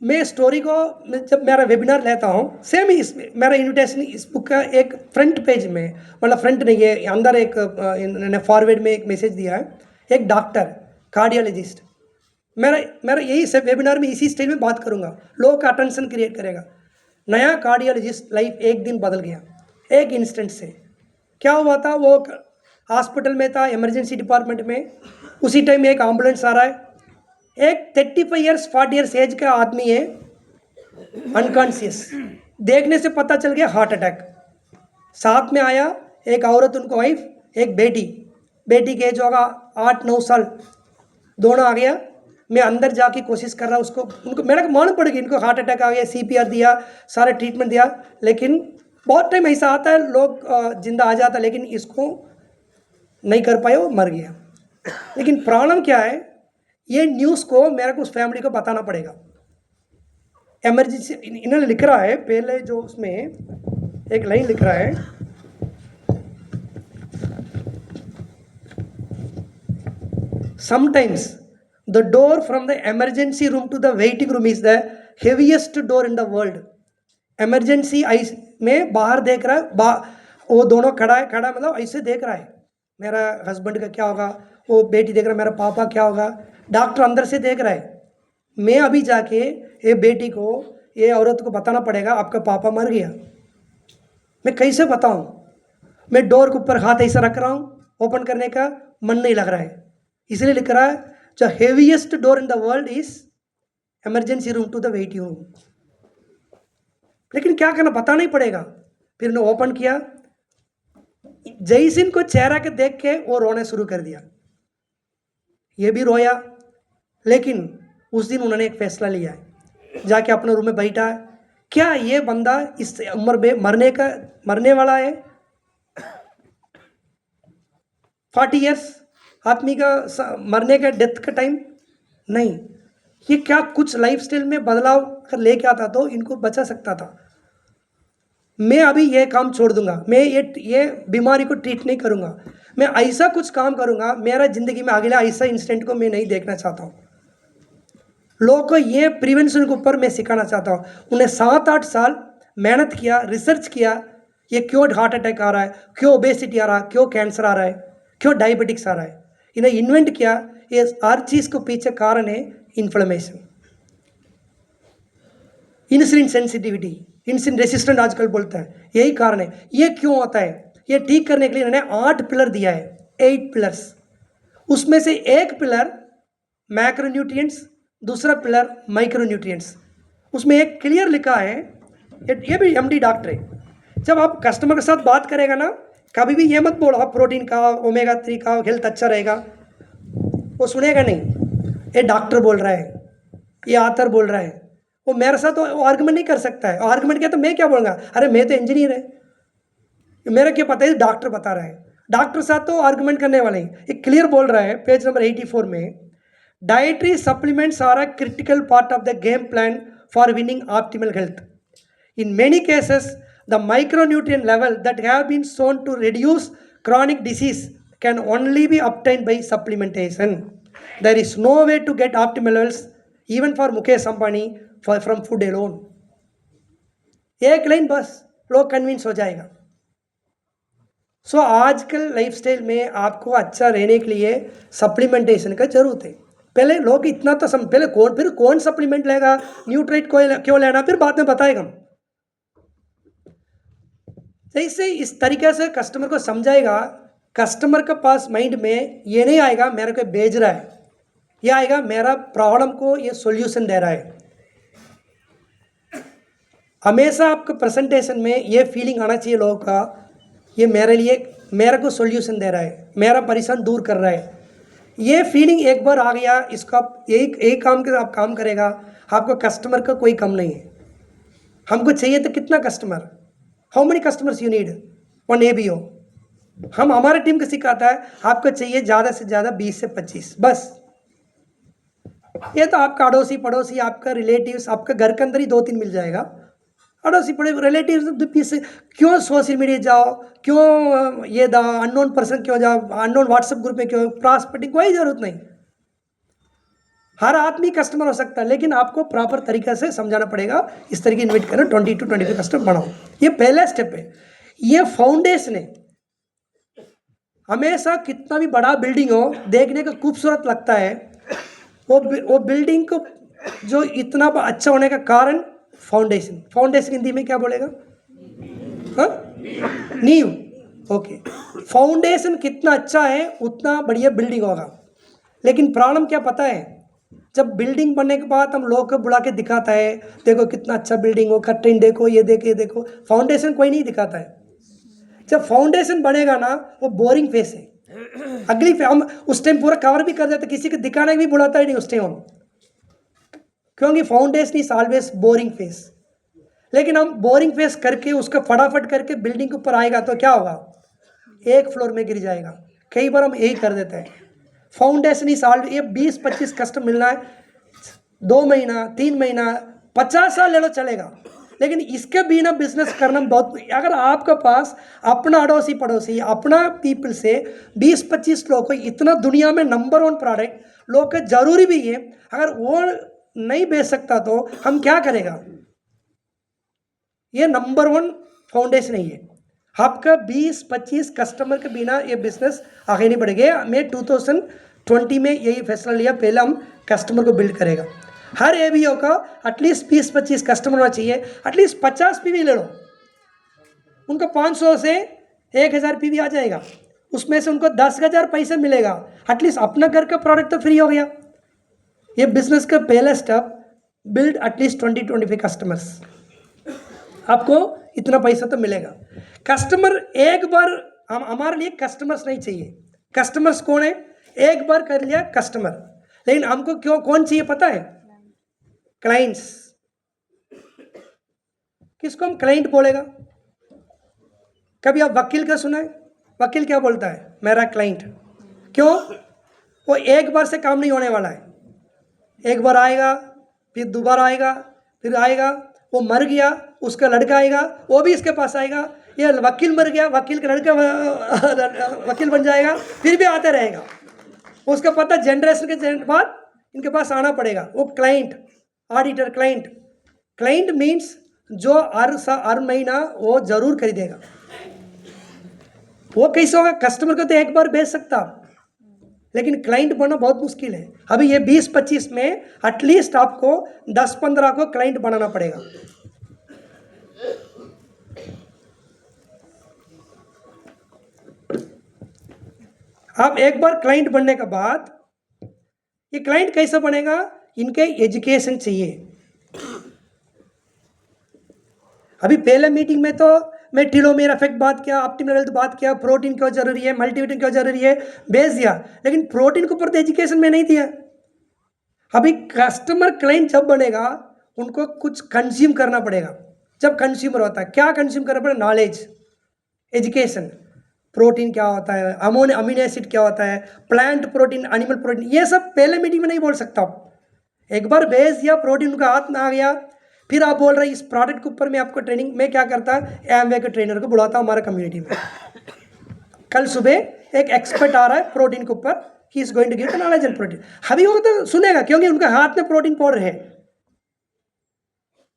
मैं स्टोरी को जब मेरा वेबिनार लेता हूँ सेम ही इसमें मेरा इन्विटेशन इस बुक का एक फ्रंट पेज में, मतलब फ्रंट नहीं है, अंदर एक इन्होंने फॉरवर्ड में एक मैसेज दिया है, एक डॉक्टर कार्डियोलॉजिस्ट। मेरा यही सब वेबिनार में इसी स्टाइल में बात करूँगा, लोगों का अटेंशन क्रिएट करेगा। नया कार्डियोलॉजिस्ट लाइफ एक दिन बदल गया, एक इंस्टेंट से। क्या हुआ था, वो हॉस्पिटल में था, इमरजेंसी डिपार्टमेंट में, उसी टाइम में एक एम्बुलेंस आ रहा है, एक 35 ईयर्स 40 ईयर्स एज का आदमी है अनकॉन्शियस, देखने से पता चल गया हार्ट अटैक। साथ में आया एक औरत, उनको वाइफ, एक बेटी, बेटी की एज होगा 8-9 साल, दोनों आ गया। मैं अंदर जाके कोशिश कर रहा उसको, उनको मेरे को मालूम पड़ गई इनको हार्ट अटैक आ गया, CPR दिया, सारे ट्रीटमेंट दिया, लेकिन बहुत टाइम ऐसा आता है लोग जिंदा आ जाता है, लेकिन इसको नहीं कर पाए, वो मर गया। लेकिन प्रॉब्लम क्या है, ये न्यूज़ को मेरे को उस फैमिली को बताना पड़ेगा। इमरजेंसी इन्होंने लिख रहा है पहले, जो उसमें एक लाइन लिख रहा है, sometimes the door from the emergency room to the waiting room is the heaviest door in the world. Emergency आई में बाहर देख रहा है, वो दोनों खड़ा है, खड़ा मतलब ऐसे देख रहा है मेरा हस्बैंड का क्या होगा, वो बेटी देख रहा है मेरा पापा क्या होगा, डॉक्टर अंदर से देख रहा है। मैं अभी जाके ये बेटी को, ये औरत को बताना पड़ेगा आपका पापा मर गया, मैं कैसे बताऊं? मैं डोर के ऊपर हाथ ऐसा रख रहा हूँ, ओपन करने का मन नहीं लग रहा है, इसलिए लिख रहा है the heaviest door in the world is emergency room to the waiting room. लेकिन क्या करना, बताना ही पड़ेगा। फिर ने ओपन किया, जयसिंह को चेहरा के देख के वो रोने शुरू कर दिया, ये भी रोया। लेकिन उस दिन उन्होंने एक फैसला लिया है, जाके अपने रूम में बैठा है, क्या ये बंदा इस उम्र में मरने वाला है? 40 ईयर्स आदमी का मरने का, डेथ का टाइम नहीं। ये क्या कुछ लाइफस्टाइल में बदलाव कर लेके आता तो इनको बचा सकता था। मैं अभी ये काम छोड़ दूंगा, मैं ये बीमारी को ट्रीट नहीं करूंगा, मैं ऐसा कुछ काम करूंगा, मेरा ज़िंदगी में अगला ऐसा इंसिडेंट को मैं नहीं देखना चाहता हूँ। लोगों को ये प्रिवेंशन के ऊपर मैं सिखाना चाहता हूँ। उन्हें 7-8 साल मेहनत किया, रिसर्च किया, ये क्यों हार्ट अटैक आ रहा है, क्यों ओबेसिटी आ रहा है, क्यों कैंसर आ रहा है, क्यों डायबिटिक्स आ रहा है, इन्हें इन्वेंट किया। ये हर चीज़ को पीछे कारण है inflammation, insulin sensitivity, insulin resistant आजकल बोलता है, यही कारण है। ये क्यों होता है, ये ठीक करने के लिए इन्होंने 8 पिलर दिया है, 8 पिलर्स। उसमें से एक पिलर मैक्रोन्यूट्रिएंट्स, दूसरा पिलर माइक्रोन्यूट्रिएंट्स। उसमें एक क्लियर लिखा है, ये भी MD डॉक्टर है, जब आप कस्टमर के साथ बात करेगा ना, कभी भी ये मत बोलो आप प्रोटीन खाओ, ओमेगा 3 खाओ, हेल्थ अच्छा रहेगा, वो सुनेगा नहीं। ये डॉक्टर बोल रहा है, ये आथर बोल रहा है, वो मेरे साथ तो आर्गुमेंट नहीं कर सकता है। आर्गुमेंट किया तो मैं क्या बोलूँगा, अरे मैं तो इंजीनियर है, मेरा क्या पता है, डॉक्टर बता रहा है। डॉक्टर साथ तो आर्गुमेंट करने वाले हैं। एक क्लियर बोल रहा है पेज नंबर 84 में, dietary supplements are a critical part of the game plan for winning optimal health. In many cases, the micronutrient level that have been shown to reduce chronic disease can only be obtained by supplementation. There is no way to get optimal levels even for Mukesh Ambani from food alone. एक line बस लोग convince हो जाएगा। सो आजकल lifestyle में आपको अच्छा रहने के लिए सप्लीमेंटेशन का जरूरत है। पहले लोग इतना तो पहले फिर कौन सप्लीमेंट लेगा, न्यूट्राइट क्यों लेना, फिर बाद में बताएगा। जैसे इस तरीके से कस्टमर को समझाएगा, कस्टमर के पास माइंड में ये नहीं आएगा मेरे को भेज रहा है, ये आएगा मेरा प्रॉब्लम को ये सॉल्यूशन दे रहा है। हमेशा आपके प्रेजेंटेशन में ये फीलिंग आना चाहिए लोगों का, ये मेरे लिए, मेरे को सॉल्यूशन दे रहा है, मेरा परेशान दूर कर रहा है। ये फीलिंग एक बार आ गया, इसका एक काम के आप काम करेगा, आपको कस्टमर का कोई कम नहीं है। हमको चाहिए तो कितना customer, how many customers you need, 1 ABO। हम हमारे टीम को सिखाता है आपको चाहिए ज़्यादा से ज़्यादा 20 से 25 बस। ये तो आपका अड़ोसी पड़ोसी, आपका रिलेटिव्स, आपका घर के अंदर ही 2-3 मिल जाएगा। अड़ोसी पड़ोसी रिलेटिव्स क्यों सोशल मीडिया जाओ, क्यों ये अननोन पर्सन क्यों जाओ, अननोन व्हाट्सएप ग्रुप में क्यों, प्रॉस्पेक्टिंग कोई ज़रूरत नहीं। हर आदमी कस्टमर हो सकता है, लेकिन आपको प्रॉपर तरीके से समझाना पड़ेगा। इस तरीके इन्वाइट करें, 20 to 25 कस्टमर बनाओ, ये पहला स्टेप है। ये फाउंडेशन है। हमेशा कितना भी बड़ा बिल्डिंग हो, देखने का खूबसूरत लगता है, वो बिल्डिंग को जो इतना अच्छा होने का कारण फाउंडेशन। फाउंडेशन हिंदी में क्या बोलेगा, हाँ, नींव। ओके, फाउंडेशन कितना अच्छा है उतना बढ़िया बिल्डिंग होगा। लेकिन प्रॉब्लम क्या पता है, जब बिल्डिंग बनने के बाद हम लोगों को बुला के दिखाता है, देखो कितना अच्छा बिल्डिंग हो, कर्टेन देखो, ये देखो, ये देखो, फाउंडेशन कोई नहीं दिखाता है। जब फाउंडेशन बनेगा ना, वो बोरिंग फेस है, अगली हम उस टाइम पूरा कवर भी कर देते, किसी को दिखाने भी बुलाता ही नहीं उस टाइम हम, क्योंकि foundation is always boring face. लेकिन हम बोरिंग फेस करके उसका फटाफट करके बिल्डिंग के ऊपर आएगा तो क्या होगा, एक फ्लोर में गिर जाएगा। कई बार हम यही कर देते हैं। फाउंडेशन इज ऑलवेज, ये 20-25 कस्टमर मिलना है, 2 महीना 3 महीना 50 साल ले लो चलेगा, लेकिन इसके बिना बिजनेस करना बहुत। अगर आपके पास अपना अड़ोसी पड़ोसी अपना पीपल से 20-25 लोग को इतना दुनिया में नंबर 1 प्रोडक्ट लोग का जरूरी भी है, अगर वो नहीं बेच सकता तो हम क्या करेगा। ये नंबर 1 फाउंडेशन नहीं है। आपका 20-25 कस्टमर के बिना ये बिजनेस आगे नहीं बढ़ेगा। मैं 2020 में यही फैसला लिया, पहले हम कस्टमर को बिल्ड करेगा। हर एबीओ का एटलीस्ट 20-25 कस्टमर होना चाहिए, एटलीस्ट 50 पीवी ले लो, उनको 500 से 1000 पीवी आ जाएगा, उसमें से उनको 10,000 पैसे मिलेगा, एटलीस्ट अपना घर का प्रोडक्ट तो फ्री हो गया। ये बिजनेस का पहला स्टेप, बिल्ड एटलीस्ट 20-25 कस्टमर्स, आपको इतना पैसा तो मिलेगा। कस्टमर एक बार, हम हमारे लिए कस्टमर्स नहीं चाहिए। कस्टमर्स कौन है, एक बार कर लिया कस्टमर, लेकिन हमको क्यों कौन चाहिए पता है, क्लाइंट्स। किसको हम क्लाइंट बोलेगा। कभी आप वकील का सुना है, वकील क्या बोलता है, मेरा क्लाइंट। क्यों, वो एक बार से काम नहीं होने वाला है। एक बार आएगा, फिर दोबारा आएगा, फिर आएगा, वो मर गया उसका लड़का आएगा, वो भी इसके पास आएगा। ये वकील मर गया, वकील का लड़का वकील बन जाएगा, फिर भी आता रहेगा। उसका पता जनरेशन के बाद इनके पास आना पड़ेगा। वो client, auditor client. Client means जो हर महीना वो जरूर खरीदेगा। वो कैसे होगा, कस्टमर को तो एक बार बेच सकता, लेकिन क्लाइंट बनना बहुत मुश्किल है। अभी ये 20-25 में एटलीस्ट आपको 10-15 को क्लाइंट बनाना पड़ेगा। आप एक बार क्लाइंट बनने के बाद, ये क्लाइंट कैसे बनेगा, इनके एजुकेशन चाहिए। अभी पहले मीटिंग में तो मैं टीलोमेयर इफेक्ट बात किया, ऑप्टिमल हेल्थ बात किया, प्रोटीन क्यों जरूरी है, मल्टीविटामिन क्यों जरूरी है, बेच दिया, लेकिन प्रोटीन के ऊपर तो एजुकेशन में नहीं दिया। अभी कस्टमर क्लाइंट जब बनेगा, उनको कुछ कंज्यूम करना पड़ेगा। जब कंज्यूमर होता है, क्या कंज्यूम करना पड़ेगा, नॉलेज, एजुकेशन। प्रोटीन क्या होता है, अमीनो एसिड क्या होता है, प्लांट प्रोटीन, एनिमल प्रोटीन, ये सब पहले मीटिंग में नहीं बोल सकता। एक बार बेच दिया, प्रोटीन उनका हाथ में आ गया, फिर आप बोल रहे हैं इस प्रोडक्ट के ऊपर मैं आपको ट्रेनिंग, मैं क्या करता है, एमवे के ट्रेनर को बुलाता हूँ हमारा कम्युनिटी में। कल सुबह एक एक्सपर्ट आ रहा है प्रोटीन के ऊपर, he is going to give knowledge and protein. अभी वो तो सुनेगा, क्योंकि उनका हाथ में प्रोटीन पाउडर है।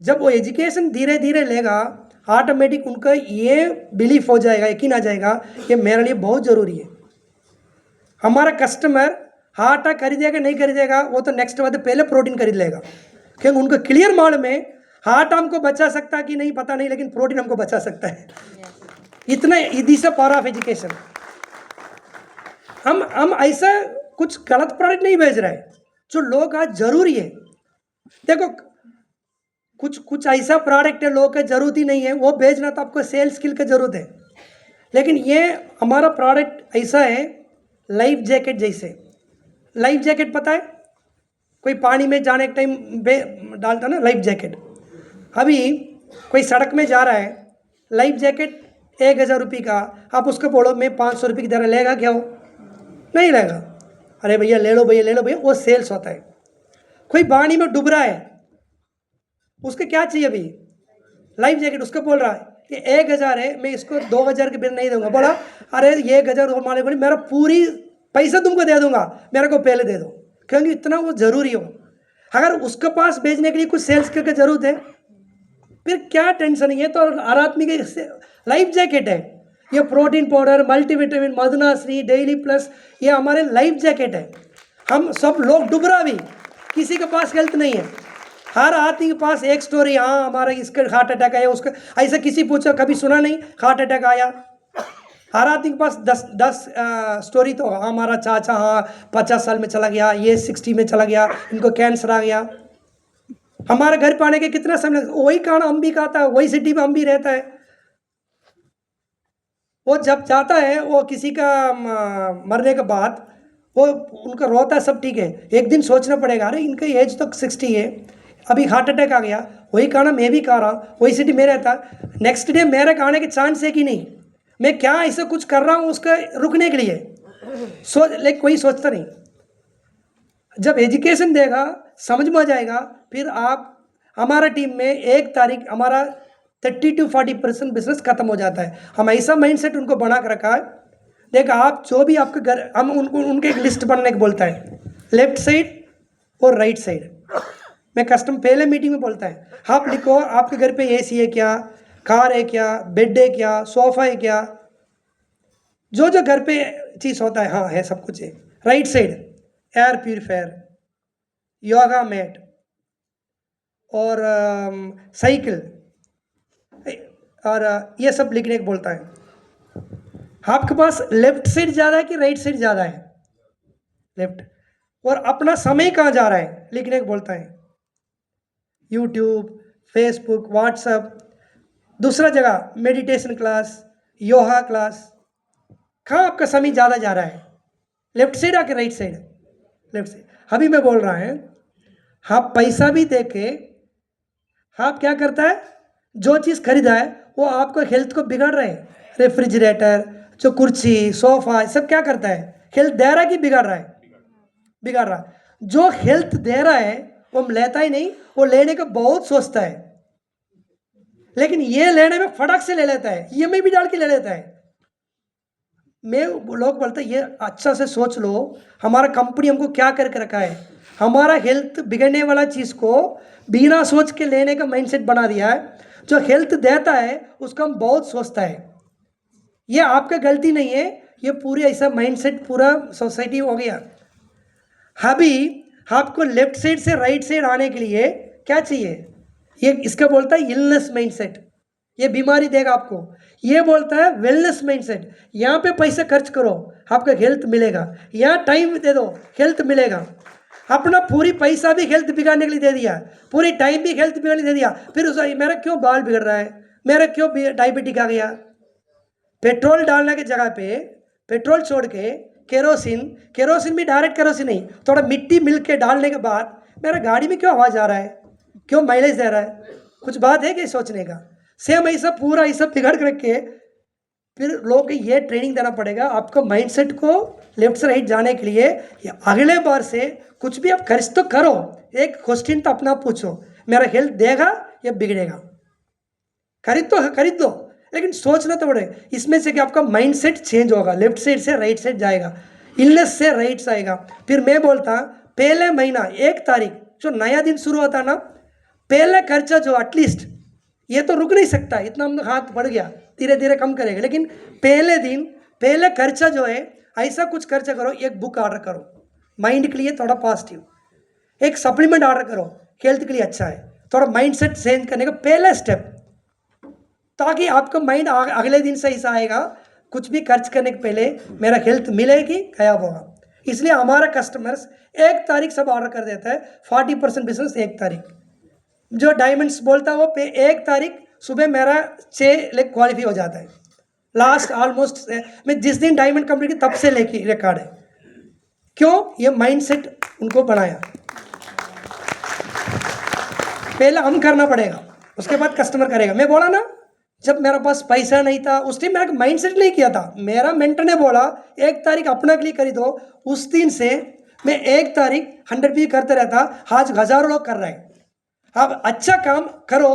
जब वो एजुकेशन धीरे धीरे लेगा, ऑटोमेटिक उनका ये बिलीफ हो जाएगा, यकीन आ जाएगा, ये मेरे लिए बहुत ज़रूरी है। हमारा कस्टमर आटा खरीदेगा नहीं खरीदेगा वो तो नेक्स्ट बात, पहले प्रोटीन खरीद लेगा, क्योंकि उनको क्लियर मालूम है आटा हमको बचा सकता है कि नहीं पता नहीं, लेकिन प्रोटीन हमको बचा सकता है। इतना this a power of education. हम ऐसा कुछ गलत प्रोडक्ट नहीं बेच रहे हैं, जो लोग आज जरूरी है। देखो कुछ ऐसा प्रोडक्ट है लोग का जरूरत ही नहीं है, वो बेचना तो आपको सेल्स स्किल की जरूरत है। लेकिन ये हमारा प्रोडक्ट ऐसा है, लाइफ जैकेट जैसे। लाइफ जैकेट पता है, कोई पानी में जाने के टाइम डालता ना लाइफ जैकेट। अभी कोई सड़क में जा रहा है, लाइफ जैकेट 1000 रुपये का, आप उसको बोलो मैं 500 रुपये की दर लेगा क्या, वो नहीं लेगा। अरे भैया ले लो भैया ले लो भैया, वो सेल्स होता है। कोई पानी में डूब रहा है, उसको क्या चाहिए अभी, लाइफ जैकेट। उसको बोल रहा है कि 1000 है, मैं इसको 2000 के बिल नहीं दूंगा। बोला अरे 1000 हमारे बोले, मेरा पूरी पैसा तुमको दे दूंगा, मेरे को पहले दे दो, क्योंकि इतना वो जरूरी हो। अगर उसके पास भेजने के लिए कुछ सेल्स की जरूरत है, फिर क्या टेंशन है। तो हर आदमी के लाइफ जैकेट है। ये प्रोटीन पाउडर, मल्टीविटामिन, मदनाश्री, डेली प्लस, ये हमारे लाइफ जैकेट है। हम सब लोग डूब रहा भी, किसी के पास हेल्थ नहीं है। हर आदमी के पास एक स्टोरी, हाँ हमारा इसका हार्ट अटैक आया, उसका ऐसा किसी पूछा कभी सुना नहीं हार्ट अटैक आया। हर आदमी के पास 10 स्टोरी तो, हाँ हमारा चाचा हाँ 50 साल में चला गया, ये 60 में चला गया, इनको कैंसर आ गया। हमारे घर पे आने के कितना समय, वही खाना हम भी खाता है, वही सिटी में हम भी रहता है, वो जब जाता है वो किसी का मरने के बाद वो उनका रोता है, सब ठीक है, एक दिन सोचना पड़ेगा अरे इनका एज तो 60 है, अभी हार्ट अटैक आ गया, वही खाना मैं भी खा रहा हूँ, वही सिटी में रहता, नेक्स्ट डे मेरे खाने के चांस है कि नहीं, मैं क्या ऐसा कुछ कर रहा हूँ उसका रुकने के लिए, कोई सोचता नहीं। जब एजुकेशन देगा समझ में आ जाएगा, फिर आप हमारा टीम में 1 तारीख हमारा 30 to 40% बिजनेस खत्म हो जाता है। हम ऐसा माइंडसेट उनको बना कर रखा है। देखा आप जो भी आपके घर, हम उनको उनके एक लिस्ट बनने को बोलता है, लेफ्ट साइड और राइट साइड। मैं कस्टम पहले मीटिंग में बोलता है आप लिखो आपके घर पे एसी है क्या, कार है क्या, बेड है क्या, सोफा है क्या, जो जो घर पे चीज़ होता है, हाँ है, सब कुछ है। Right side air purifier, yoga mat और साइकिल, और ये सब लिखने को बोलता है। आपके पास लेफ्ट साइड ज़्यादा है कि राइट साइड ज़्यादा है? लेफ्ट। और अपना समय कहाँ जा रहा है लिखने को बोलता है। यूट्यूब, फेसबुक, व्हाट्सएप, दूसरा जगह मेडिटेशन क्लास, योगा क्लास, कहाँ आपका समय ज़्यादा जा रहा है? लेफ्ट साइड आके राइट साइड? Left side. अभी मैं बोल रहा है आप पैसा भी दे के आप क्या करता है, जो चीज़ खरीदा है वो आपको हेल्थ को बिगाड़ रहे हैं। रेफ्रिजरेटर, जो कुर्सी, सोफा, सब क्या करता है, हेल्थ दे रहा है कि बिगाड़ रहा है? बिगाड़ रहा है। जो हेल्थ दे रहा है वो लेता ही नहीं, वो लेने का बहुत सोचता है, लेकिन ये लेने में फटाक से ले लेता है, ईएमआई भी डाल के ले लेता है। मैं लोग बोलते हैं ये अच्छा से सोच लो, हमारा कंपनी हमको क्या करके रखा है, हमारा हेल्थ बिगड़ने वाला चीज़ को बिना सोच के लेने का माइंडसेट बना दिया है। जो हेल्थ देता है उसका हम बहुत सोचता है। ये आपका गलती नहीं है, ये पूरी ऐसा माइंडसेट पूरा सोसाइटी हो गया। अभी आपको लेफ्ट साइड से राइट साइड आने के लिए क्या चाहिए, ये इसका बोलता है इलनेस माइंडसेट, ये बीमारी देगा आपको। ये बोलता है वेलनेस माइंडसेट, यहाँ पे पैसे खर्च करो आपका हेल्थ मिलेगा, यहाँ टाइम दे दो हेल्थ मिलेगा। अपना पूरी पैसा भी हेल्थ बिगाड़ने के लिए दे दिया, पूरी टाइम भी हेल्थ बिगाड़ने दे दिया, फिर उस मेरा क्यों बाल बिगड़ रहा है, मेरा क्यों डायबिटिक आ गया। पेट्रोल डालने की जगह पे पेट्रोल छोड़ के केरोसिन भी डायरेक्ट केरोसिन नहीं, थोड़ा मिट्टी मिल के डालने के बाद मेरा गाड़ी में क्यों आवाज़ आ रहा है, क्यों माइलेज दे रहा है, कुछ बात है कि सोचने का। सेम ऐसा पूरा ऐसा बिगाड़ के रख के फिर लोगों को ये ट्रेनिंग देना पड़ेगा आपको माइंडसेट को लेफ्ट से राइट जाने के लिए। या अगले बार से कुछ भी आप खर्च तो करो, एक क्वेश्चन तो अपना पूछो, मेरा हेल्थ देगा या बिगड़ेगा। खरीद दो, लेकिन सोचना तो पड़े इसमें से कि आपका माइंडसेट चेंज होगा, लेफ्ट साइड से राइट साइड जाएगा, इलनेस से राइट से आएगा। फिर मैं बोलता पहले महीना 1 तारीख जो नया दिन शुरू होता ना, पहले खर्चा जो एटलीस्ट, ये तो रुक नहीं सकता, इतना हम हाथ बढ़ गया, धीरे धीरे कम करेंगे, लेकिन पहले दिन पहले खर्चा जो है ऐसा कुछ खर्चा करो। एक बुक ऑर्डर करो माइंड के लिए थोड़ा पॉजिटिव, एक सप्लीमेंट ऑर्डर करो हेल्थ के लिए अच्छा है, थोड़ा माइंडसेट चेंज करने का पहला स्टेप, ताकि आपका माइंड अगले दिन से ऐसा आएगा कुछ भी खर्च करने के पहले मेरा हेल्थ मिलेगी, गायब होगा। इसलिए हमारा कस्टमर्स 1 तारीख सब ऑर्डर कर देता है, 40% बिजनेस 1 तारीख। जो डायमंड्स बोलता है वो 1 तारीख सुबह मेरा 6 लाख क्वालिफाई हो जाता है। लास्ट ऑलमोस्ट मैं जिस दिन डायमंड कंप्लीट की तब से लेके रिकॉर्ड है। क्यों? ये माइंडसेट उनको बनाया, पहले हम करना पड़ेगा, उसके बाद कस्टमर करेगा। मैं बोला ना जब मेरे पास पैसा नहीं था उस टाइम मेरा माइंडसेट नहीं किया था, मेरा मेंटर ने बोला 1 तारीख अपना के लिए खरीदो, उस दिन से मैं 1 तारीख 100 भी करते रहता। आज हजारों लोग कर रहे हैं। आप अच्छा काम करो,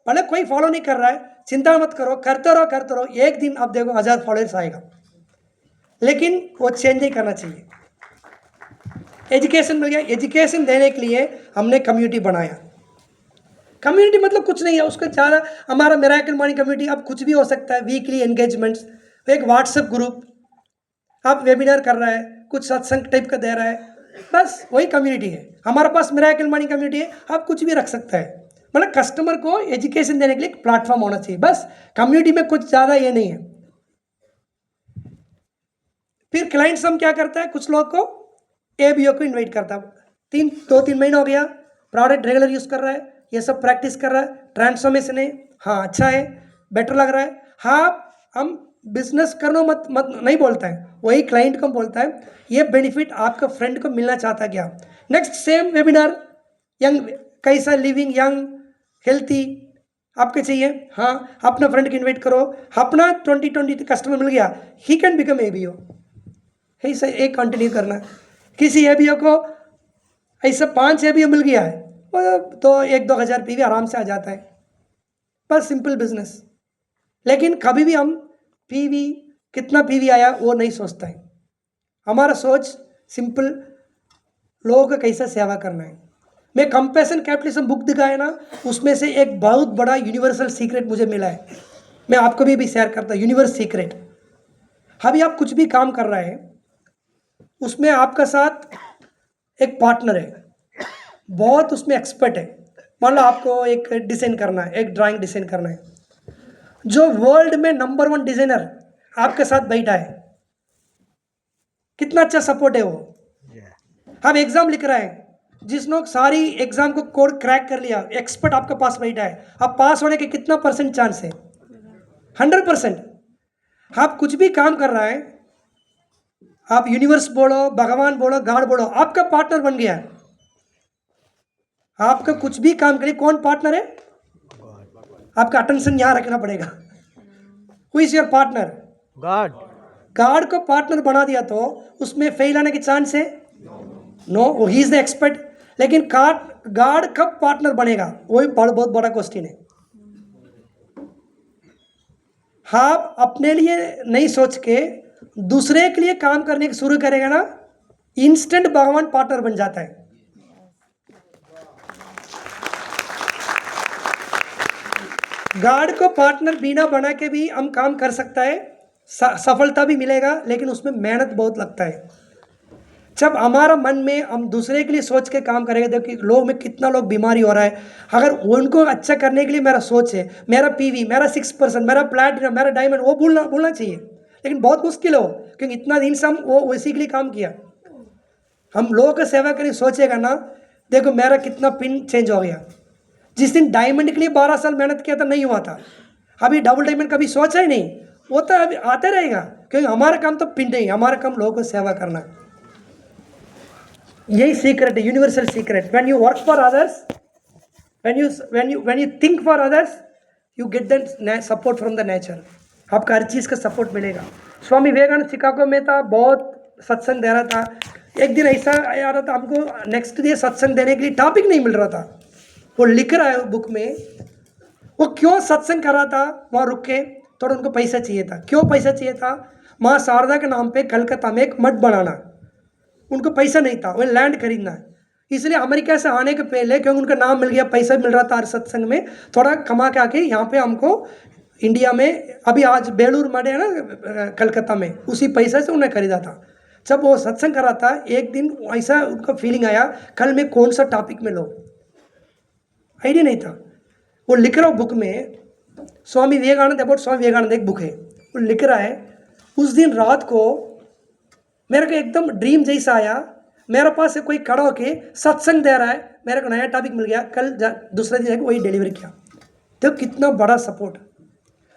भले कोई फॉलो नहीं कर रहा है, चिंता मत करो, करते रहो, एक दिन आप देखो 1000 फॉलोअर्स आएगा, लेकिन वो चेंज नहीं करना चाहिए। एजुकेशन मिल गया, एजुकेशन देने के लिए हमने कम्युनिटी बनाया। कम्युनिटी मतलब कुछ नहीं है, उसका ज़्यादा हमारा मिरेकल मॉर्निंग कम्युनिटी अब कुछ भी हो सकता है, वीकली एंगेजमेंट्स, एक व्हाट्सएप ग्रुप, आप वेबिनार कर रहा है, कुछ सत्संग टाइप का दे रहा है, बस वही कम्युनिटी है। हमारे पास मिरेकल मॉर्निंग कम्युनिटी है, आप कुछ भी रख सकता है, मतलब कस्टमर को एजुकेशन देने के लिए एक प्लेटफॉर्म होना चाहिए, बस कम्युनिटी में कुछ ज़्यादा ये नहीं है। फिर क्लाइंट्स हम क्या करता है, कुछ लोग को ABO को इन्वाइट करता है, 2-3 महीना हो गया, प्रोडक्ट रेगुलर यूज़ कर रहा है, ये सब प्रैक्टिस कर रहा है, ट्रांसफॉर्मेशन है, हाँ अच्छा है, बेटर लग रहा है, हाँ हम बिजनेस करो मत मत नहीं बोलता है, वही क्लाइंट को बोलता है ये बेनिफिट आपका फ्रेंड को मिलना चाहता क्या। नेक्स्ट सेम वेबिनार, यंग कैसा लिविंग यंग हेल्थी आपके चाहिए, हाँ अपना फ्रेंड को इन्वाइट करो, अपना 2020 कस्टमर मिल गया, ही कैन बिकम एबीओ। ऐसा एक कंटिन्यू करना। किसी एबीओ को ऐसा 5 एबीओ मिल गया है तो 1-2 हज़ार पीवी आराम से आ जाता है, बस सिंपल बिजनेस। लेकिन कभी भी हम पीवी कितना पीवी आया वो नहीं सोचता है। हमारा सोच सिंपल, लोगों का कैसा सेवा करना है। मैं कंपैशन कैपिटलिज्म बुक दिखाया ना, उसमें से एक बहुत बड़ा यूनिवर्सल सीक्रेट मुझे मिला है, मैं आपको भी शेयर करता हूँ। यूनिवर्स सीक्रेट, अभी आप कुछ भी काम कर रहे हैं उसमें आपका साथ एक पार्टनर है, बहुत उसमें एक्सपर्ट है। मान लो आपको एक डिज़ाइन करना है, एक ड्राइंग डिज़ाइन करना है, जो वर्ल्ड में नंबर 1 डिज़ाइनर आपके साथ बैठा है, कितना अच्छा सपोर्ट है वो। हम एग्जाम लिख रहे हैं, जिसने सारी एग्जाम को कोड क्रैक कर लिया, एक्सपर्ट आपके पास बैठा है, अब पास होने के कितना % चांस है? 100%। आप कुछ भी काम कर रहे हैं, आप यूनिवर्स बोलो, भगवान बोलो, गॉड बोलो, आपका पार्टनर बन गया है। आपका कुछ भी काम करिए, कौन पार्टनर है? आपका अटेंशन यहां रखना पड़ेगा। Who is your partner? God. God को पार्टनर बना दिया तो उसमें फेल आने के चांस है? No, he is the expert. लेकिन गॉड कब पार्टनर बनेगा, वही बहुत बड़ा क्वेश्चन है। आप अपने लिए नहीं सोच के दूसरे के लिए काम करने की शुरू करेगा ना, इंस्टेंट भगवान पार्टनर बन जाता है। गॉड को पार्टनर बिना बना के भी हम काम कर सकता है, सफलता भी मिलेगा, लेकिन उसमें मेहनत बहुत लगता है। जब हमारा मन में हम दूसरे के लिए सोच के काम करेंगे, देखिए लोग में कितना लोग बीमारी हो रहा है, अगर उनको अच्छा करने के लिए मेरा सोच है, मेरा पीवी, मेरा 6%, मेरा प्लैटिनम, मेरा डायमंड, वो भूलना चाहिए। लेकिन बहुत मुश्किल हो, क्योंकि इतना दिन से हम वो उसी के लिए काम किया। हम लोगों का सेवा करने सोचेगा ना, देखो मेरा कितना पिन चेंज हो गया। जिस दिन डायमंड के लिए 12 साल मेहनत किया था, नहीं हुआ था। अभी डबल डायमंड कभी सोचा ही नहीं, वो तो अभी आता रहेगा, क्योंकि हमारा काम तो पिन नहीं, हमारा काम लोगों को सेवा करना। यही सीक्रेट है, universal secret. When you work for others, when you think for others, you get that support from the nature. आपका हर चीज़ का सपोर्ट मिलेगा। स्वामी विवेकानंद शिकागो में था, बहुत सत्संग दे रहा था। एक दिन ऐसा आ रहा था, हमको नेक्स्ट डे सत्संग देने के लिए टॉपिक नहीं मिल रहा था। वो लिख रहा है बुक में, वो क्यों सत्संग कर रहा था, वहाँ रुक के थोड़ा उनको पैसा चाहिए था। क्यों पैसा चाहिए था? माँ शारदा के नाम पे कलकत्ता में एक मठ बनाना, उनको पैसा नहीं था, वो लैंड खरीदना है। इसलिए अमेरिका से आने के पहले, क्योंकि उनका नाम मिल गया, पैसा मिल रहा था हर सत्संग में, थोड़ा कमा के आके यहाँ पे हमको इंडिया में, अभी आज बेलूर मठ है ना कलकत्ता में, उसी पैसे से उन्हें खरीदा था। जब वो सत्संग कर रहा था, एक दिन ऐसा उनका फीलिंग आया, कल मैं कौन सा टॉपिक में लो, आइडिया नहीं था। वो लिख रहा बुक में, स्वामी विवेकानंद, अबाउट स्वामी विवेकानंद एक बुक है, वो लिख रहा है, उस दिन रात को मेरे को एकदम ड्रीम जैसा आया, मेरे पास से कोई खड़ा होके सत्संग दे रहा है, मेरे को नया टॉपिक मिल गया, कल दूसरे दिन वही डिलीवर किया। तो कितना बड़ा सपोर्ट।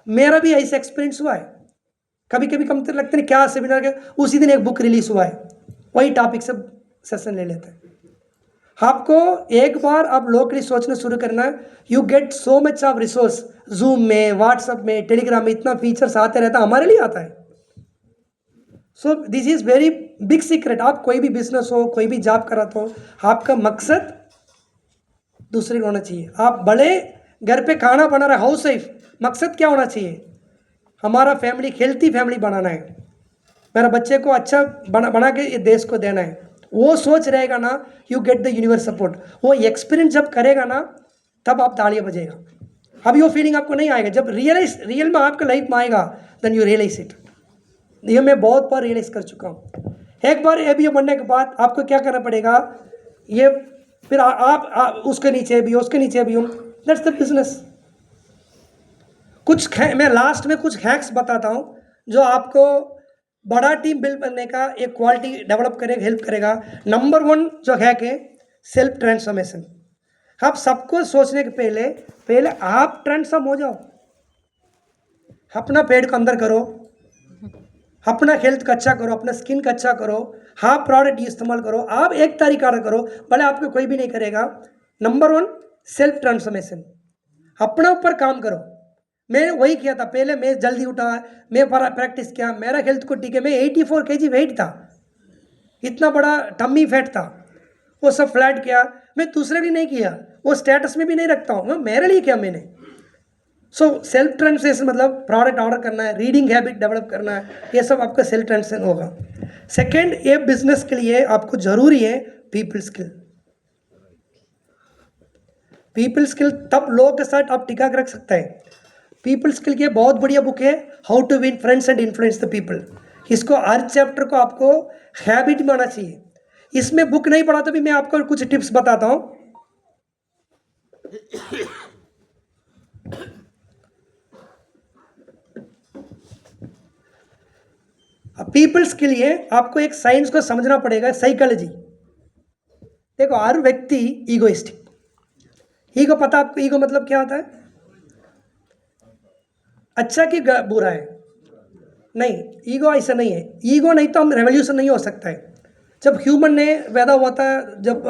मेरा भी ऐसा एक्सपीरियंस हुआ है। कभी कभी कम तो लगता नहीं क्या सेमिनार के उसी दिन एक बुक रिलीज हुआ है, वही टॉपिक से सेशन ले लेते हैं। आपको एक बार आप लोगों के लिए सोचना शुरू करना है, you get so much of resource. Zoom में, व्हाट्सएप में, टेलीग्राम में इतना फीचर्स आते रहता है, हमारे लिए आता है। So this is very big secret. आप कोई भी बिजनेस हो, कोई भी जॉब कर रहा हो, आपका मकसद दूसरे को होना चाहिए। आप बड़े घर पे खाना बना रहे हाउस वाइफ, मकसद क्या होना चाहिए? हमारा फैमिली हेल्थी फैमिली बनाना है, मेरा बच्चे को अच्छा बना के ये देश को देना है। वो सोच रहेगा ना, you get the universe support. वो एक्सपीरियंस जब करेगा ना, तब आप तालियां बजेगा। अभी वो फीलिंग आपको नहीं आएगा, जब रियल में आपके लाइफ में आएगा, देन यू रियलाइज इट। ये मैं बहुत बार रियलाइज कर चुका हूँ। एक बार एबीओ बनने के बाद आपको क्या करना पड़ेगा, ये फिर आप उसके नीचे भी, उसके नीचे भी, दैट्स द बिजनेस। मैं लास्ट में कुछ हैक्स बताता हूँ जो आपको बड़ा टीम बिल्ड करने का एक क्वालिटी डेवलप करेगा, हेल्प करेगा। नंबर 1 जो हैक है, सेल्फ ट्रांसफॉर्मेशन। आप सबको सोचने के पहले आप ट्रांसफॉर्म हो जाओ। अपना पेड़ को अंदर करो, अपना हेल्थ का अच्छा करो, अपना स्किन का अच्छा करो, हाफ प्रोडक्ट इस्तेमाल करो, आप एक तरीका करो, भले आपको कोई भी नहीं करेगा। नंबर 1 सेल्फ ट्रांसफॉर्मेशन, अपना ऊपर काम करो। मैं वही किया था, पहले मैं जल्दी उठा, मैं प्रैक्टिस किया, मेरा हेल्थ को ठीक है, मैं 84 kg वेट था, इतना बड़ा टम्मी फैट था, वो सब फ्लैट किया। मैं दूसरे लिए नहीं किया, वो स्टेटस में भी नहीं रखता हूँ, मैं मेरे लिए किया मैंने। सो सेल्फ ट्रांसफॉर्मेशन मतलब प्रोडक्ट ऑर्डर करना है, रीडिंग हैबिट डेवलप करना है, ये सब आपका सेल्फ ट्रांसफॉर्मेशन होगा। सेकंड, ये बिजनेस के लिए आपको जरूरी है पीपल स्किल। पीपल स्किल तब लोगों के साथ आप टिका के रख सकते हैं। पीपल स्किल की बहुत बढ़िया बुक है, how to win friends and influence the people. इसको हर चैप्टर को आपको हैबिट में आना चाहिए। इसमें बुक नहीं पढ़ा तो भी मैं आपको कुछ टिप्स बताता हूं। पीपल्स के लिए आपको एक साइंस को समझना पड़ेगा, साइकोलॉजी। देखो, हर व्यक्ति ईगोइस्टिक, ईगो पता आपको ईगो मतलब क्या होता है? अच्छा कि बुरा है? नहीं, ईगो ऐसा नहीं है। ईगो नहीं तो हम रेवोल्यूशन नहीं हो सकता है। जब ह्यूमन ने पैदा हुआ था, जब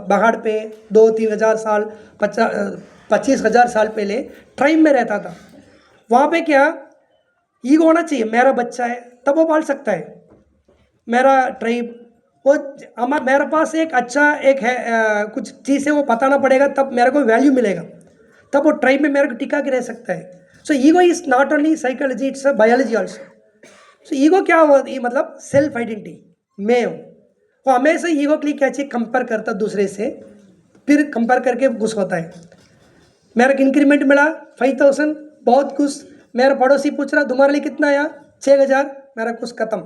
पहाड़ पे 2-3 हज़ार साल 25,000 साल पहले ट्राइब में रहता था, वहाँ पे क्या ईगो होना चाहिए? मेरा बच्चा है तब वो पाल सकता है, मेरा ट्राइब, वो मेरे पास एक अच्छा एक है कुछ चीज़ है, वो बताना पड़ेगा, तब मेरे को वैल्यू मिलेगा, तब वो ट्राइब में मेरे को टिका के रह सकता है। So ego is not only psychology, it's a biology also. So ego क्या हुआ? ये मतलब सेल्फ आइडेंटिटी, मैं हूँ। वो हमेशा ईगो के लिए क्या चाहिए? कंपेयर करता दूसरे से, फिर कंपेयर करके खुश होता है। मेरा इंक्रीमेंट मिला 5,000, बहुत खुश। मेरा पड़ोसी पूछ रहा तुम्हारे लिए कितना आया? 6,000, मेरा खुश खत्म,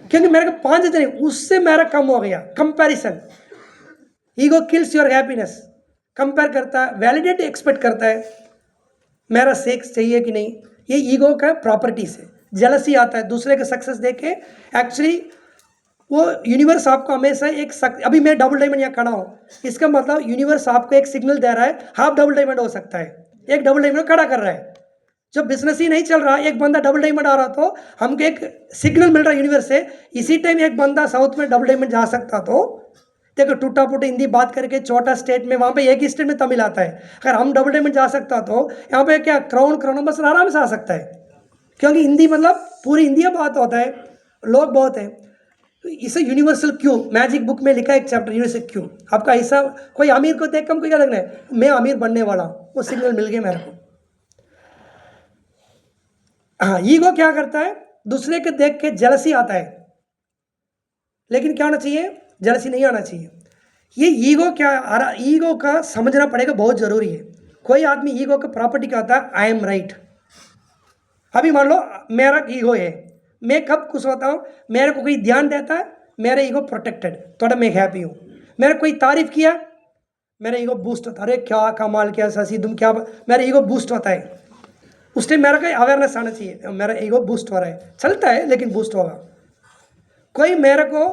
क्योंकि मेरे को 5,000 उससे मेरा कम हो गया। Comparison, ego kills your happiness. Compare करता है, वैलिडेट एक्सपेक्ट करता है, मेरा सेक्स चाहिए कि नहीं, ये ईगो का प्रॉपर्टीज है। जेलसी आता है दूसरे के सक्सेस देख के। एक्चुअली वो यूनिवर्स आपको हमेशा एक अभी मैं डबल डायमंड यहाँ खड़ा हूँ, इसका मतलब यूनिवर्स आपको एक सिग्नल दे रहा है, हाफ डबल डायमंड हो सकता है, एक डबल डायमंड खड़ा कर रहा है। जब बिजनेस ही नहीं चल रहा, एक बंदा डबल डायमंड आ रहा, तो हमको एक सिग्नल मिल रहा है यूनिवर्स से, इसी टाइम एक बंदा साउथ में डबल डायमंड जा सकता। तो देखो, टूटा फूटा हिंदी बात करके छोटा स्टेट में, वहाँ पे एक ही स्टेट में तमिल आता है, अगर हम डबल डायमंड जा सकता तो यहाँ पे क्या क्राउन बस आराम से आ सकता है, क्योंकि हिंदी मतलब पूरी इंडिया बात होता है, लोग बहुत है। इसे यूनिवर्सल क्यों मैजिक बुक में लिखा है एक चैप्टर, यूनिवर्सल क्यों। आपका ऐसा कोई अमीर को देख हमको क्या लगना है, मैं अमीर बनने वाला, वो सिग्नल मिल गया मेरे को। हाँ, ईगो क्या करता है? दूसरे के देख के जेलसी आता है, लेकिन क्या होना चाहिए? जेलसी नहीं आना चाहिए। ये ईगो क्या, ईगो का समझना पड़ेगा, बहुत जरूरी है। कोई आदमी ईगो का प्रॉपर्टी क्या होता है? I am right. अभी मान लो मेरा ईगो है, मैं कब खुश होता हूँ? मेरे को कोई ध्यान देता है, मेरा ईगो प्रोटेक्टेड, थोड़ा मैं हैप्पी हूँ। मेरे कोई तारीफ किया, मेरा ईगो बूस्ट होता है, अरे क्या कमाल किया शशि तुम, क्या, मेरा ईगो बूस्ट होता है। उस टाइम मेरा कोई अवेयरनेस आना चाहिए, मेरा ईगो बूस्ट हो रहा है, चलता है लेकिन बूस्ट होगा। कोई मेरे को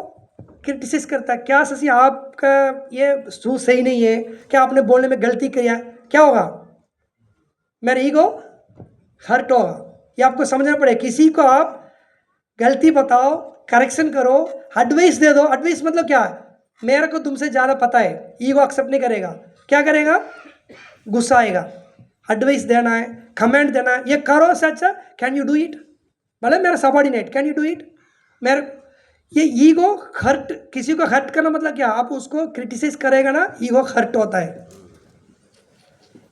क्रिटिसाइज करता है, क्या शशि आपका ये शूज सही नहीं है, क्या आपने बोलने में गलती किया, क्या होगा? मेरा ईगो हर्ट होगा। ये आपको समझना पड़ेगा। किसी को आप गलती बताओ, करेक्शन करो, एडवाइस दे दो, एडवाइस मतलब क्या है? मेरे को तुमसे ज़्यादा पता है, ईगो एक्सेप्ट नहीं करेगा, क्या करेगा? गुस्सा आएगा। एडवाइस देना है, कमेंट देना है, ये करो से अच्छा कैन यू डू इट, भले मेरा subordinate, can you do it. मेरे ये ईगो हर्ट, किसी को हर्ट करना मतलब क्या? आप उसको क्रिटिसाइज करेगा ना, ईगो हर्ट होता है।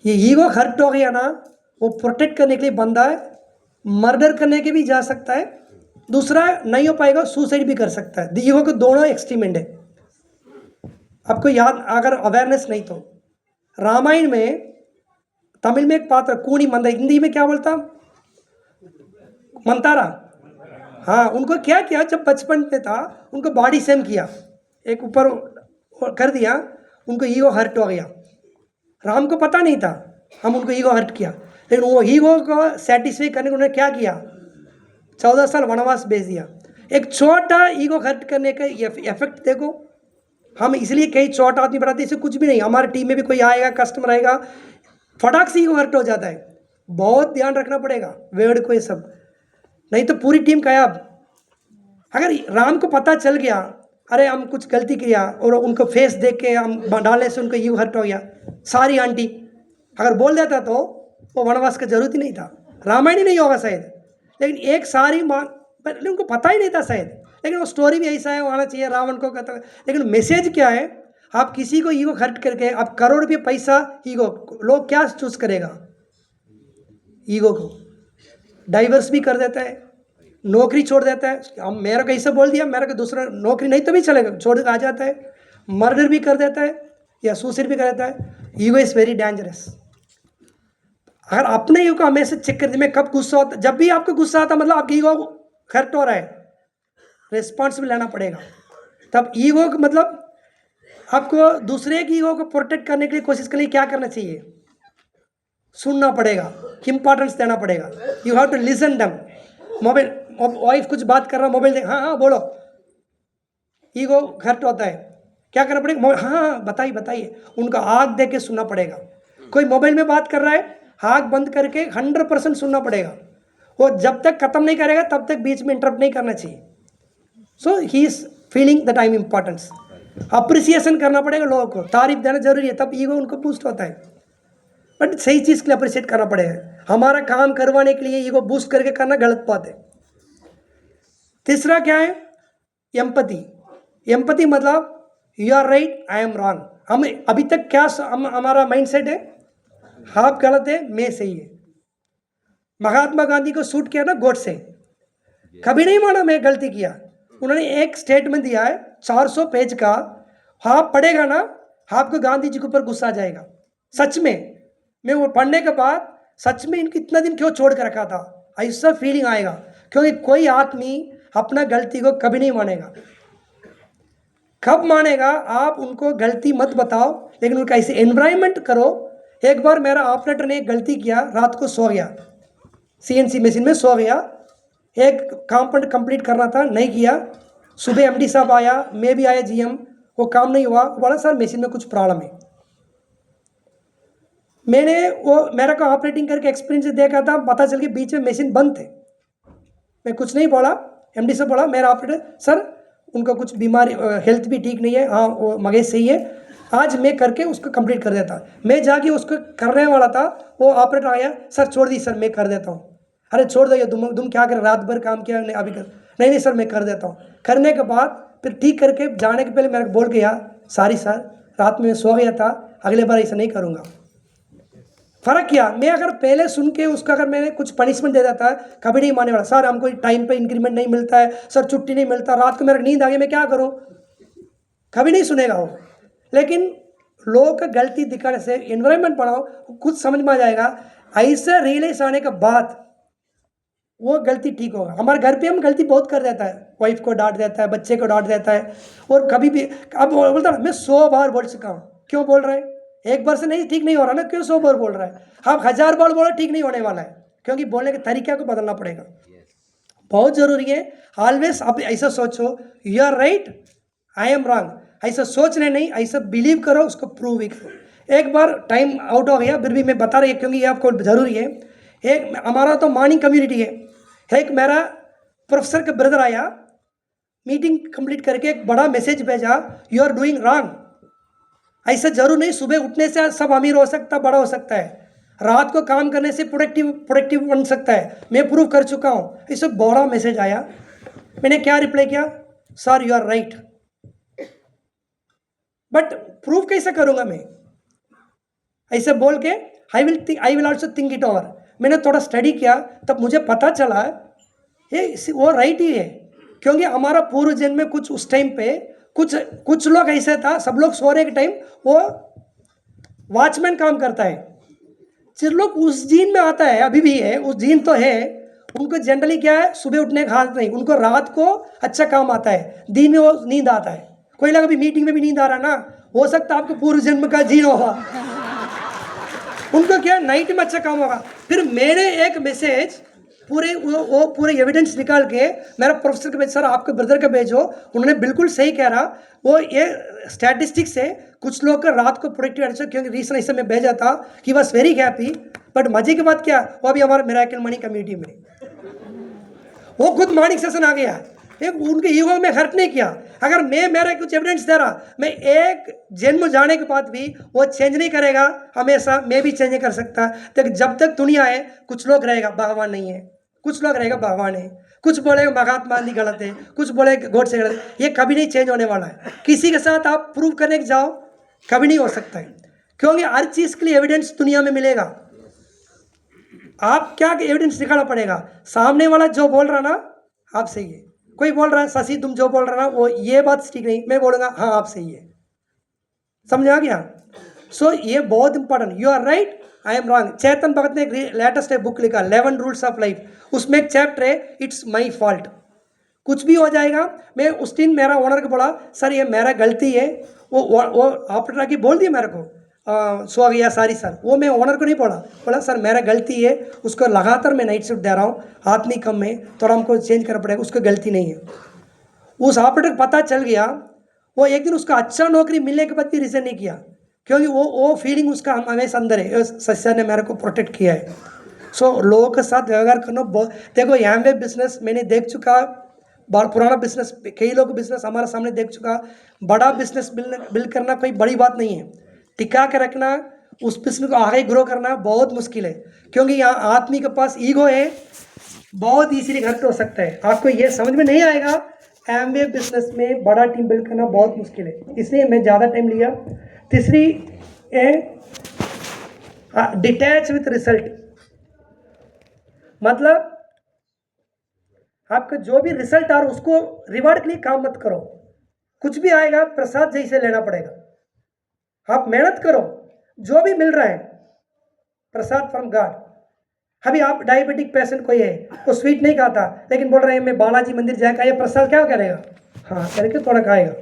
ये ईगो हर्ट हो गया ना, वो प्रोटेक्ट करने के लिए बंदा है, मर्डर करने के भी जा सकता है, दूसरा नहीं हो पाएगा सुसाइड भी कर सकता है। ईगो के दोनों एक्सट्रीम एंड है। आपको याद, अगर अवेयरनेस नहीं तो रामायण में तमिल में एक पात्र कूनी मंदा, हिंदी में क्या बोलता? मंतारा। हाँ, उनको क्या किया? जब बचपन में था उनको बॉडी सेम किया, एक ऊपर कर दिया, उनको ईगो हर्ट हो गया। राम को पता नहीं था, हम उनको ईगो हर्ट किया, लेकिन वो ईगो को सेटिस्फाई करने को उन्होंने क्या किया? 14 साल वनवास भेज दिया। एक छोटा ईगो हर्ट करने का इफेक्ट देखो। हम इसलिए कई छोटा आदमी बढ़ाते, इसे कुछ भी नहीं, हमारी टीम में भी कोई आएगा, कस्टमर आएगा, फटाक से ईगो हर्ट हो जाता है। बहुत ध्यान रखना पड़ेगा वर्ड को, ये सब नहीं तो पूरी टीम गायब। अगर राम को पता चल गया अरे हम कुछ गलती किया और उनको फेस देख के हम डालने से उनको ईगो हर्ट हो गया, सारी आंटी अगर बोल देता तो वो वनवास का जरूरत ही नहीं था, रामायण ही नहीं होगा शायद। लेकिन एक सारी माँ उनको पता ही नहीं था शायद, लेकिन वो स्टोरी भी ऐसा है, वो आना चाहिए रावण को कहता। लेकिन मैसेज क्या है, आप किसी को ईगो हर्ट करके आप करोड़ रुपये पैसा ईगो, लोग क्या चूज करेगा, ईगो को डाइवर्स भी कर देता है, नौकरी छोड़ देता है। हम मेरा कैसे बोल दिया, मेरा को दूसरा नौकरी नहीं तो भी चलेगा, छोड़ के आ जाता है, मर्डर भी कर देता है या सुसाइड भी कर देता है। Ego is very dangerous. अगर अपने ईगो को हमेशा चेक कर, मैं कब गुस्सा होता, जब भी आपको गुस्सा आता मतलब आपकी ईगो हर्ट हो रहा है, रिस्पॉन्सिबल लेना पड़ेगा। तब ईगो मतलब आपको दूसरे की ईगो को प्रोटेक्ट करने के लिए कोशिश करने क्या करना चाहिए, सुनना पड़ेगा, इंपॉर्टेंस देना पड़ेगा। You have to listen them. Mobile wife कुछ बात कर रहा, मोबाइल देख, हाँ हाँ बोलो, ईगो हर्ट होता है, क्या करना पड़ेगा, हाँ हाँ बताइए बताइए, उनका आँख देख के सुनना पड़ेगा। कोई मोबाइल में बात कर रहा है, आँख बंद करके 100% सुनना पड़ेगा। वो जब तक खत्म नहीं करेगा तब तक बीच में इंटरप्ट नहीं करना चाहिए। So he is feeling the time importance. Appreciation करना पड़ेगा, लोगों को तारीफ देना जरूरी है, तब ईगो उनको बूस्ट होता है। बट सही चीज़ के लिए अप्रिशिएट करना पड़ेगा। हमारा काम करवाने के लिए ईगो बूस्ट करके करना गलत बात है। तीसरा क्या है, एम्पैथी। एम्पैथी मतलब you are right I am wrong. हम अभी तक क्या हमारा माइंडसेट है, आप गलत है मैं सही है। महात्मा गांधी को शूट किया ना गोडसे, कभी नहीं माना मैं गलती किया। उन्होंने एक स्टेटमेंट दिया है 400 पेज का, आप पढ़ेगा ना आपको गांधी जी के ऊपर गुस्सा आ जाएगा। सच में मैं वो पढ़ने के बाद सच में इनको इतना दिन क्यों छोड़ कर रखा था, ऐसा फीलिंग आएगा। क्योंकि कोई आदमी अपना गलती को कभी नहीं मानेगा। कब मानेगा, आप उनको गलती मत बताओ, लेकिन उनका ऐसे एनवायरनमेंट करो। एक बार मेरा ऑपरेटर ने एक गलती किया, रात को सो गया, सीएनसी मशीन में सो गया, एक कंपाउंड कंप्लीट करना था, नहीं किया। सुबह एमडी साहब आया, मैं भी आया जीएम, वो काम नहीं हुआ। बोला सर मशीन में कुछ प्रॉब्लम है। मैंने वो मेरा को ऑपरेटिंग करके एक्सपीरियंस देखा था, पता चल के बीच में मशीन बंद थे। मैं कुछ नहीं बोला, एमडी से बोला मेरा ऑपरेटर सर उनका कुछ बीमारी हेल्थ भी ठीक नहीं है, हाँ वो मगेज सही है, आज मैं करके उसको कंप्लीट कर देता। मैं जाके उसको करने वाला था, वो ऑपरेटर आया, सर छोड़ दी सर मैं कर देता हूँ। अरे छोड़ दो, ये तुम क्या कर, रात भर काम किया नहीं अभी कर, नहीं सर मैं कर देता हूँ। करने के बाद फिर ठीक करके जाने के पहले मेरे को बोल गया सॉरी सर रात में सो गया था, अगले बार ऐसा नहीं करूँगा। फ़र्क क्या, मैं अगर पहले सुन के उसका अगर मैंने कुछ पनिशमेंट दे देता है, कभी नहीं माने वाला। सर हमको टाइम पे इंक्रीमेंट नहीं मिलता है, सर छुट्टी नहीं मिलता, रात को मेरा नींद आ गई मैं क्या करूं, कभी नहीं सुनेगा वो। लेकिन लोगों का गलती दिखाने से एनवायरनमेंट बनाओ, खुद समझ में आ जाएगा। ऐसा रियलाइज आने के बाद वो गलती ठीक होगा। हमारे घर पे हम गलती बहुत कर देता है, वाइफ को डांट देता है, बच्चे को डांट देता है, और कभी भी अब बोलता मैं 100 बार बोल चुका हूँ, क्यों बोल रहा है, एक बार से नहीं ठीक नहीं हो रहा ना, क्यों 100 बार बोल रहा है। आप 1000 बार बोलो ठीक नहीं होने वाला है, क्योंकि बोलने के तरीके को बदलना पड़ेगा। बहुत जरूरी है। ऑलवेज आप ऐसा सोचो you are right I am wrong, ऐसा सोचने नहीं, ऐसा बिलीव करो, उसको प्रूव भी करो। एक बार टाइम आउट हो गया, फिर भी मैं बता रही, क्योंकि ये आपको जरूरी है। एक हमारा तो मॉर्निंग कम्युनिटी है, एक मेरा प्रोफेसर का ब्रदर आया, मीटिंग कंप्लीट करके एक बड़ा मैसेज भेजा, यू आर डूइंग रॉन्ग। ऐसा जरूर नहीं सुबह उठने से सब अमीर हो सकता, बड़ा हो सकता है, रात को काम करने से प्रोडक्टिव बन सकता है, मैं प्रूव कर चुका हूँ। इससे बड़ा मैसेज आया, मैंने क्या रिप्लाई किया, sir you are right, but prove कैसे करूँगा मैं, ऐसे बोल के I will also think it over. मैंने थोड़ा स्टडी किया, तब मुझे पता चला ये वो राइट ही है, क्योंकि हमारा पूर्व जन्म में कुछ उस टाइम पे कुछ लोग ऐसे था, सब लोग सोने के टाइम वो वॉचमैन काम करता है, जिन लोग उस जीन में आता है, अभी भी है उस जीन तो है, उनको जनरली क्या है सुबह उठने का हालत नहीं, उनको रात को अच्छा काम आता है, दिन में वो नींद आता है। कोई लगा अभी मीटिंग में भी नींद आ रहा ना, हो सकता है आपको पूर्व जन्म का जीन होगा, उनको क्या नाइट में अच्छा काम होगा। फिर मैंने एक मैसेज पूरे एविडेंस निकाल के मेरा प्रोफेसर को भेज, सर आपके ब्रदर का भेजो, उन्होंने बिल्कुल सही कह रहा, वो ये स्टैटिस्टिक्स है, कुछ लोग का रात को प्रोडक्टिव अच्छा, क्योंकि रीजन ऐसे में भेजा था कि वॉज वेरी हैप्पी। बट मजे की बात क्या, वो अभी हमारे मिरेकल मनी कम्युनिटी में, वो खुद मॉर्निंग सेशन आ गया, एक उनके ईगो में हर्ट नहीं किया। अगर मैं मेरा कुछ एविडेंस दे रहा, मैं एक जन्म जाने के बाद भी वो चेंज नहीं करेगा, हमेशा मैं भी चेंज नहीं कर सकता। तो जब तक दुनिया है कुछ लोग रहेगा भगवान नहीं है, कुछ लोग रहेगा भगवान है, कुछ बोलेगा महात्मा गांधी गलत है, कुछ बोलेगा गॉडसे गलत है। ये कभी नहीं चेंज होने वाला है। किसी के साथ आप प्रूव करने के जाओ कभी नहीं हो सकता है, क्योंकि हर चीज़ के लिए एविडेंस दुनिया में मिलेगा। आप क्या एविडेंस निकालना पड़ेगा, सामने वाला जो बोल रहा ना आप सही है, कोई बोल रहा है शशि तुम जो बोल रहा ना वो ये बात ठीक नहीं, मैं बोलूँगा हाँ आप सही है, समझ आ गया। सो ये बहुत important, you are right I am wrong. Chetan Bhagat ने एक लेटेस्ट बुक लिखा 11 रूल्स ऑफ लाइफ, उसमें एक चैप्टर है इट्स माई फॉल्ट। कुछ भी हो जाएगा, मैं उस दिन मेरा ओनर को बोला सर ये मेरा गलती है, वो ऑपरेटर की बोल दिया मेरे को सो गया सॉरी सर, वो मैं ओनर को नहीं बोला सर मेरा गलती है, उसको लगातार मैं नाइट शिफ्ट दे रहा हूँ, आदमी कम है थोड़ा हमको चेंज करना पड़ेगा, उसको गलती नहीं है। उस ऑपरेटर को पता चल गया, वो एक दिन उसका अच्छा नौकरी मिलने के बाद भी रिजाइन नहीं किया, क्योंकि वो फीलिंग उसका हमेशा अंदर है, सस्या ने मेरे को प्रोटेक्ट किया है। सो लोगों के साथ व्यवहार करना बहुत, देखो यहाँ पे बिजनेस मैंने देख चुका, पुराना बिजनेस कई लोग बिजनेस हमारे सामने देख चुका। बड़ा बिजनेस बिल्ड करना कोई बड़ी बात नहीं है, टिका के रखना, उस बिजनेस को आगे ग्रो करना बहुत मुश्किल है, क्योंकि यहाँ आदमी के पास ईगो है, बहुत इजीली घर पे हो सकता है। आपको ये समझ में नहीं आएगा, एमवे बिजनेस में बड़ा टीम बिल्ड करना बहुत मुश्किल है, इसलिए मैं ज़्यादा टाइम लिया। तीसरी है डिटैच विथ रिजल्ट, मतलब आपका जो भी रिजल्ट आ रहा उसको रिवार्ड के लिए काम मत करो, कुछ भी आएगा प्रसाद जैसे लेना पड़ेगा। आप मेहनत करो, जो भी मिल रहा है प्रसाद फ्रॉम गॉड। अभी आप डायबिटिक पेशेंट कोई है, वो स्वीट नहीं खाता लेकिन बोल रहे हैं मैं बालाजी मंदिर जाएगा, ये प्रसाद क्या करेगा, हाँ करके थोड़ा खाएगा।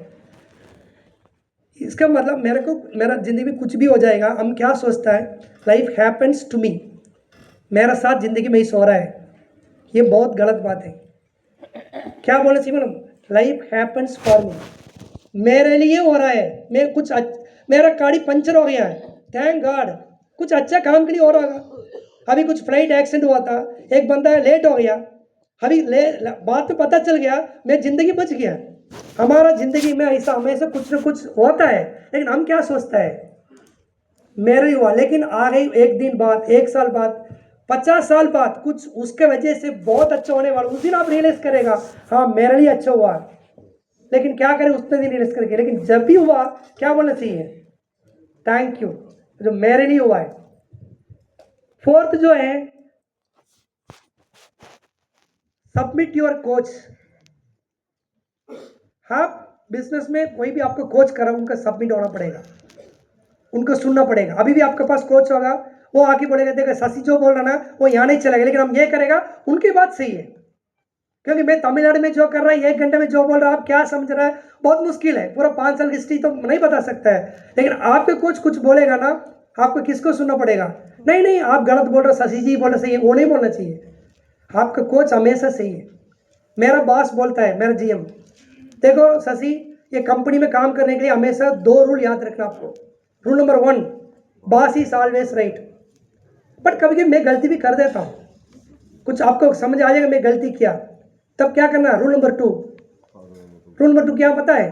इसका मतलब मेरा जिंदगी में कुछ भी हो जाएगा, हम क्या सोचता है लाइफ हैपन्स टू मी, मेरा साथ जिंदगी में ही सो रहा है, ये बहुत गलत बात है। क्या बोले see madam, life happens for me, मेरे लिए हो रहा है, मैं कुछ मेरा गाड़ी पंचर हो गया है, थैंक गॉड, कुछ अच्छा काम के लिए हो रहा होगा। अभी कुछ फ्लाइट एक्सीडेंट हुआ था, एक बंदा लेट हो गया, अभी बात तो पता चल गया, मैं जिंदगी बच गया। हमारा जिंदगी में ऐसा हमेशा कुछ ना कुछ होता है, लेकिन हम क्या सोचता है मेरे ही हुआ, लेकिन आ गई एक दिन बाद, 1 साल बाद, 50 साल बाद कुछ उसके वजह से बहुत अच्छा होने वाला, उस दिन आप रियलाइज करेगा हाँ मेरे लिए अच्छा हुआ। लेकिन क्या करें उतने दिन रियलाइज करके, लेकिन जब भी हुआ क्या बोलना चाहिए, थैंक यू जो मेरे लिए हुआ है। फोर्थ जो है सबमिट योर कोच। आप बिजनेस में कोई भी आपको कोच कर रहा है उनका सबमिट होना पड़ेगा, उनको सुनना पड़ेगा। अभी भी आपके पास कोच होगा, वो आके बोलेगा देखो शशि जो बोल रहा ना वो यहाँ नहीं चलेगा, लेकिन हम ये करेगा, उनकी बात सही है, क्योंकि मैं तमिलनाडु में जो कर रहा है 1 घंटे में जो बोल रहा है आप क्या समझ रहा है, बहुत मुश्किल है, पूरा 5 साल की हिस्ट्री तो नहीं बता सकता है। लेकिन आपके कोच कुछ बोलेगा ना, आपको किसको सुनना पड़ेगा, नहीं आप गलत बोल रहे, शशि जी बोल रहे सही है, वो नहीं बोलना चाहिए, आपका कोच हमेशा सही है। मेरा बॉस बोलता है, मेरा जीएम, देखो शशि ये कंपनी में काम करने के लिए हमेशा 2 रूल याद रखना आपको। Rule number 1, boss is always right, but कभी कभी मैं गलती भी कर देता हूँ, कुछ आपको समझ आ जाएगा मैं गलती किया, तब क्या करना। रूल नंबर 2 क्या पता है,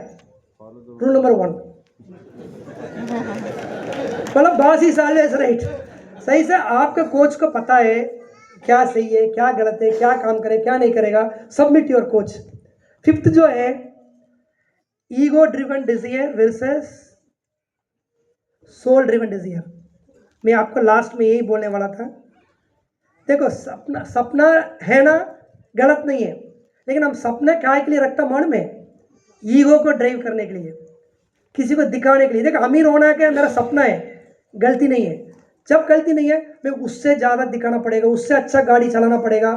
रूल नंबर 1 मतलब बॉस इज ऑलवेज राइट, सही से आपके कोच को पता है क्या सही है क्या गलत है, क्या काम करे क्या नहीं करेगा, सबमिट योर कोच। 5th जो है ego driven desire versus soul driven desire. मैं आपको लास्ट में यही बोलने वाला था। देखो सपना है ना, गलत नहीं है, लेकिन हम सपना क्या के लिए रखता मन में, ईगो को ड्राइव करने के लिए, किसी को दिखाने के लिए। देखो अमीर होना है क्या मेरा सपना है, गलती नहीं है, जब गलती नहीं है मैं उससे ज़्यादा दिखाना पड़ेगा, उससे अच्छा गाड़ी चलाना पड़ेगा,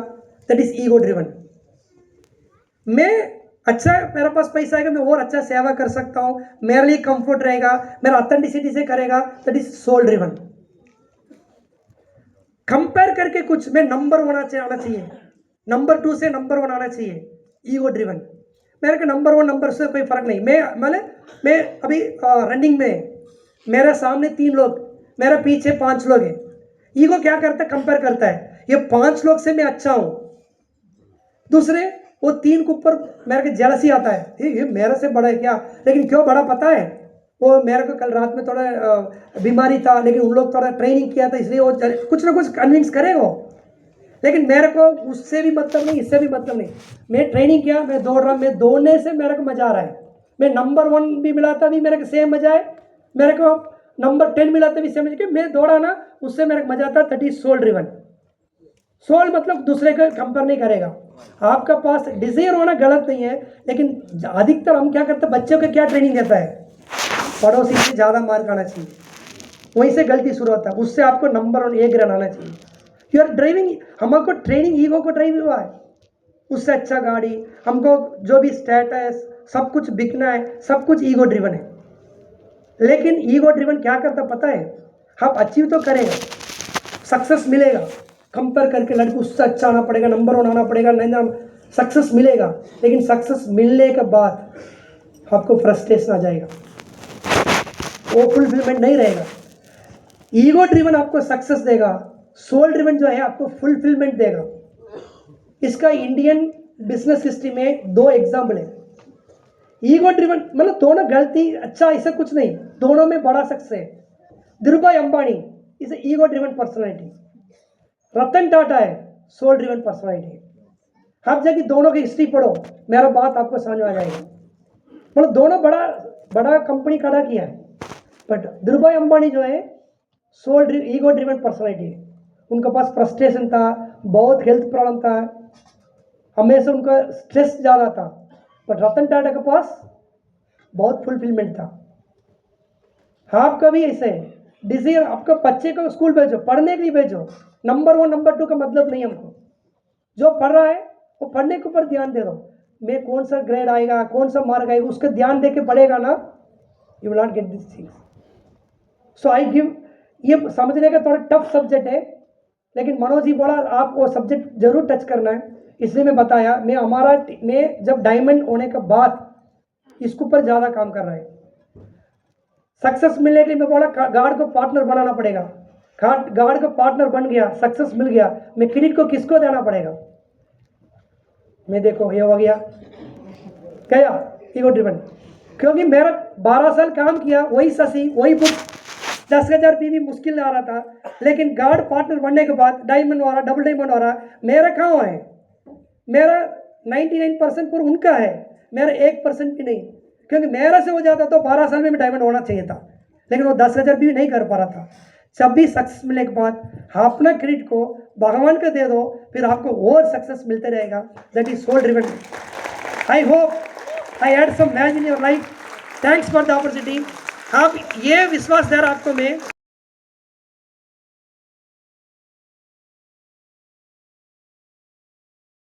दैट इज ईगो ड्रिवन। मैं अच्छा मेरे पास पैसा आएगा, मैं और अच्छा सेवा कर सकता हूँ, मेरे लिए कंफर्ट रहेगा, मेरा ऑथेंटिसिटी से करेगा, that is soul driven. Compare करके कुछ मैं नंबर 1 आना चाहिए, नंबर 2 से नंबर 1 आना चाहिए, ईगो ड्रिवन। मेरे को नंबर 1 नंबर से कोई फर्क नहीं, मैं अभी रनिंग में मेरे सामने 3 लोग, मेरे पीछे 5 लोग हैं, ईगो क्या करता है कंपेयर करता है, ये 5 लोग से मैं अच्छा हूँ, दूसरे वो 3 के ऊपर मेरे को जेलसी आता है, ये मेरे से बड़ा है क्या? लेकिन क्यों बड़ा पता है? वो मेरे को कल रात में थोड़ा बीमारी था, लेकिन उन लोग थोड़ा ट्रेनिंग किया था, इसलिए वो कुछ ना कुछ कन्विंस करेगा वो। लेकिन मेरे को उससे भी मतलब नहीं, इससे भी मतलब नहीं। मैं ट्रेनिंग किया, मैं दौड़ रहा, मैं दौड़ने से मेरे को मजा आ रहा है। मैं नंबर 1 भी मिला था भी मेरे को सेम मजा है, मेरे को नंबर 10 मिला था भी सेम मजा। मैं दौड़ा ना, उससे मेरे को मजा आता। That is soul driven. Soul मतलब दूसरे को कंपेयर नहीं करेगा। आपका पास डिजायर होना गलत नहीं है, लेकिन अधिकतर हम क्या करते हैं, बच्चों को क्या ट्रेनिंग देता है, पड़ोसी से ज़्यादा मार्क आना चाहिए, वहीं से गलती शुरू होता है। उससे आपको नंबर 1 A ग्रेड आना चाहिए। यू आर ड्राइविंग, हमको ट्रेनिंग ईगो को ड्राइव हुआ है, उससे अच्छा गाड़ी, हमको जो भी स्टेटस सब कुछ बिकना है, सब कुछ ईगो ड्रिवन है। लेकिन ईगो ड्रिवन क्या करता पता है, आप अचीव तो करेगा, सक्सेस मिलेगा, कंपेयर करके लड़के उससे अच्छा आना पड़ेगा, नंबर 1 आना पड़ेगा, नहीं ना सक्सेस मिलेगा। लेकिन सक्सेस मिलने के बाद आपको फ्रस्ट्रेशन आ जाएगा, वो फुलफिलमेंट नहीं रहेगा। ईगो ड्रिवन आपको सक्सेस देगा, सोल ड्रिवन जो है आपको फुलफिलमेंट देगा। इसका इंडियन बिजनेस हिस्ट्री में 2 एग्जाम्पल है। ईगो ड्रिवन मतलब दोनों गलती, अच्छा ऐसा कुछ नहीं, दोनों में बड़ा सक्सेस है। Dhirubhai Ambani is ego driven personality, Ratan Tata है सोल ड्रिवन पर्सनैलिटी। आप जाके दोनों की हिस्ट्री पढ़ो, मेरा बात आपको समझ में आ जाएगा। मतलब दोनों बड़ा बड़ा कंपनी खड़ा किया है, बट धीरूभाई अंबानी जो है सोल ईगो ड्रिवन पर्सनैलिटी है। उनके पास फ्रस्ट्रेशन था, बहुत हेल्थ प्रॉब्लम था, हमेशा उनका स्ट्रेस ज़्यादा था। बट रतन टाटा के पास बहुत फुलफिलमेंट था। आपका भी ऐसे है, डिसीजन आपका बच्चे को स्कूल भेजो, पढ़ने के लिए भेजो, नंबर 1 नंबर 2 का मतलब नहीं हमको। जो पढ़ रहा है वो पढ़ने के ऊपर ध्यान दे दो, मैं कौन सा ग्रेड आएगा, कौन सा मार्क आएगा, उसका ध्यान दे के पढ़ेगा ना, you will not get this things. So I give, ये समझने का थोड़ा टफ सब्जेक्ट है, लेकिन मनोज जी बोला आप वो सब्जेक्ट जरूर टच करना है, इसलिए मैं बताया। मैं जब डायमंड होने के बाद इसके ऊपर ज़्यादा काम कर रहा है। सक्सेस मिलने के लिए मैं बोला गार्ड को पार्टनर बनाना पड़ेगा। गार्ड को पार्टनर बन गया, सक्सेस मिल गया, मैं क्रेडिट को किसको देना पड़ेगा? मैं देखो ये हो गया क्या, ईगो ड्रिवन। क्योंकि मेरा 12 साल काम किया, वही ससी वही बुक, 10,000 भी मुश्किल आ रहा था। लेकिन गार्ड पार्टनर बनने के बाद डायमंड हो रहा, डबल डायमंड हो रहा, मेरा कहाँ है? मेरा 99% पर उनका है, मेरा 1% भी नहीं। क्योंकि मेरा से हो जाता तो 12 साल में डायमंड होना चाहिए था, लेकिन वो 10,000 भी नहीं कर पा रहा था। जब भी सक्सेस मिलने के बाद अपना क्रेडिट को भगवान को दे दो, फिर आपको और सक्सेस मिलते रहेगा। That is soul driven. I hope I had some value in your life. Thanks for the opportunity. आप ये विश्वास दे रहा आपको मैं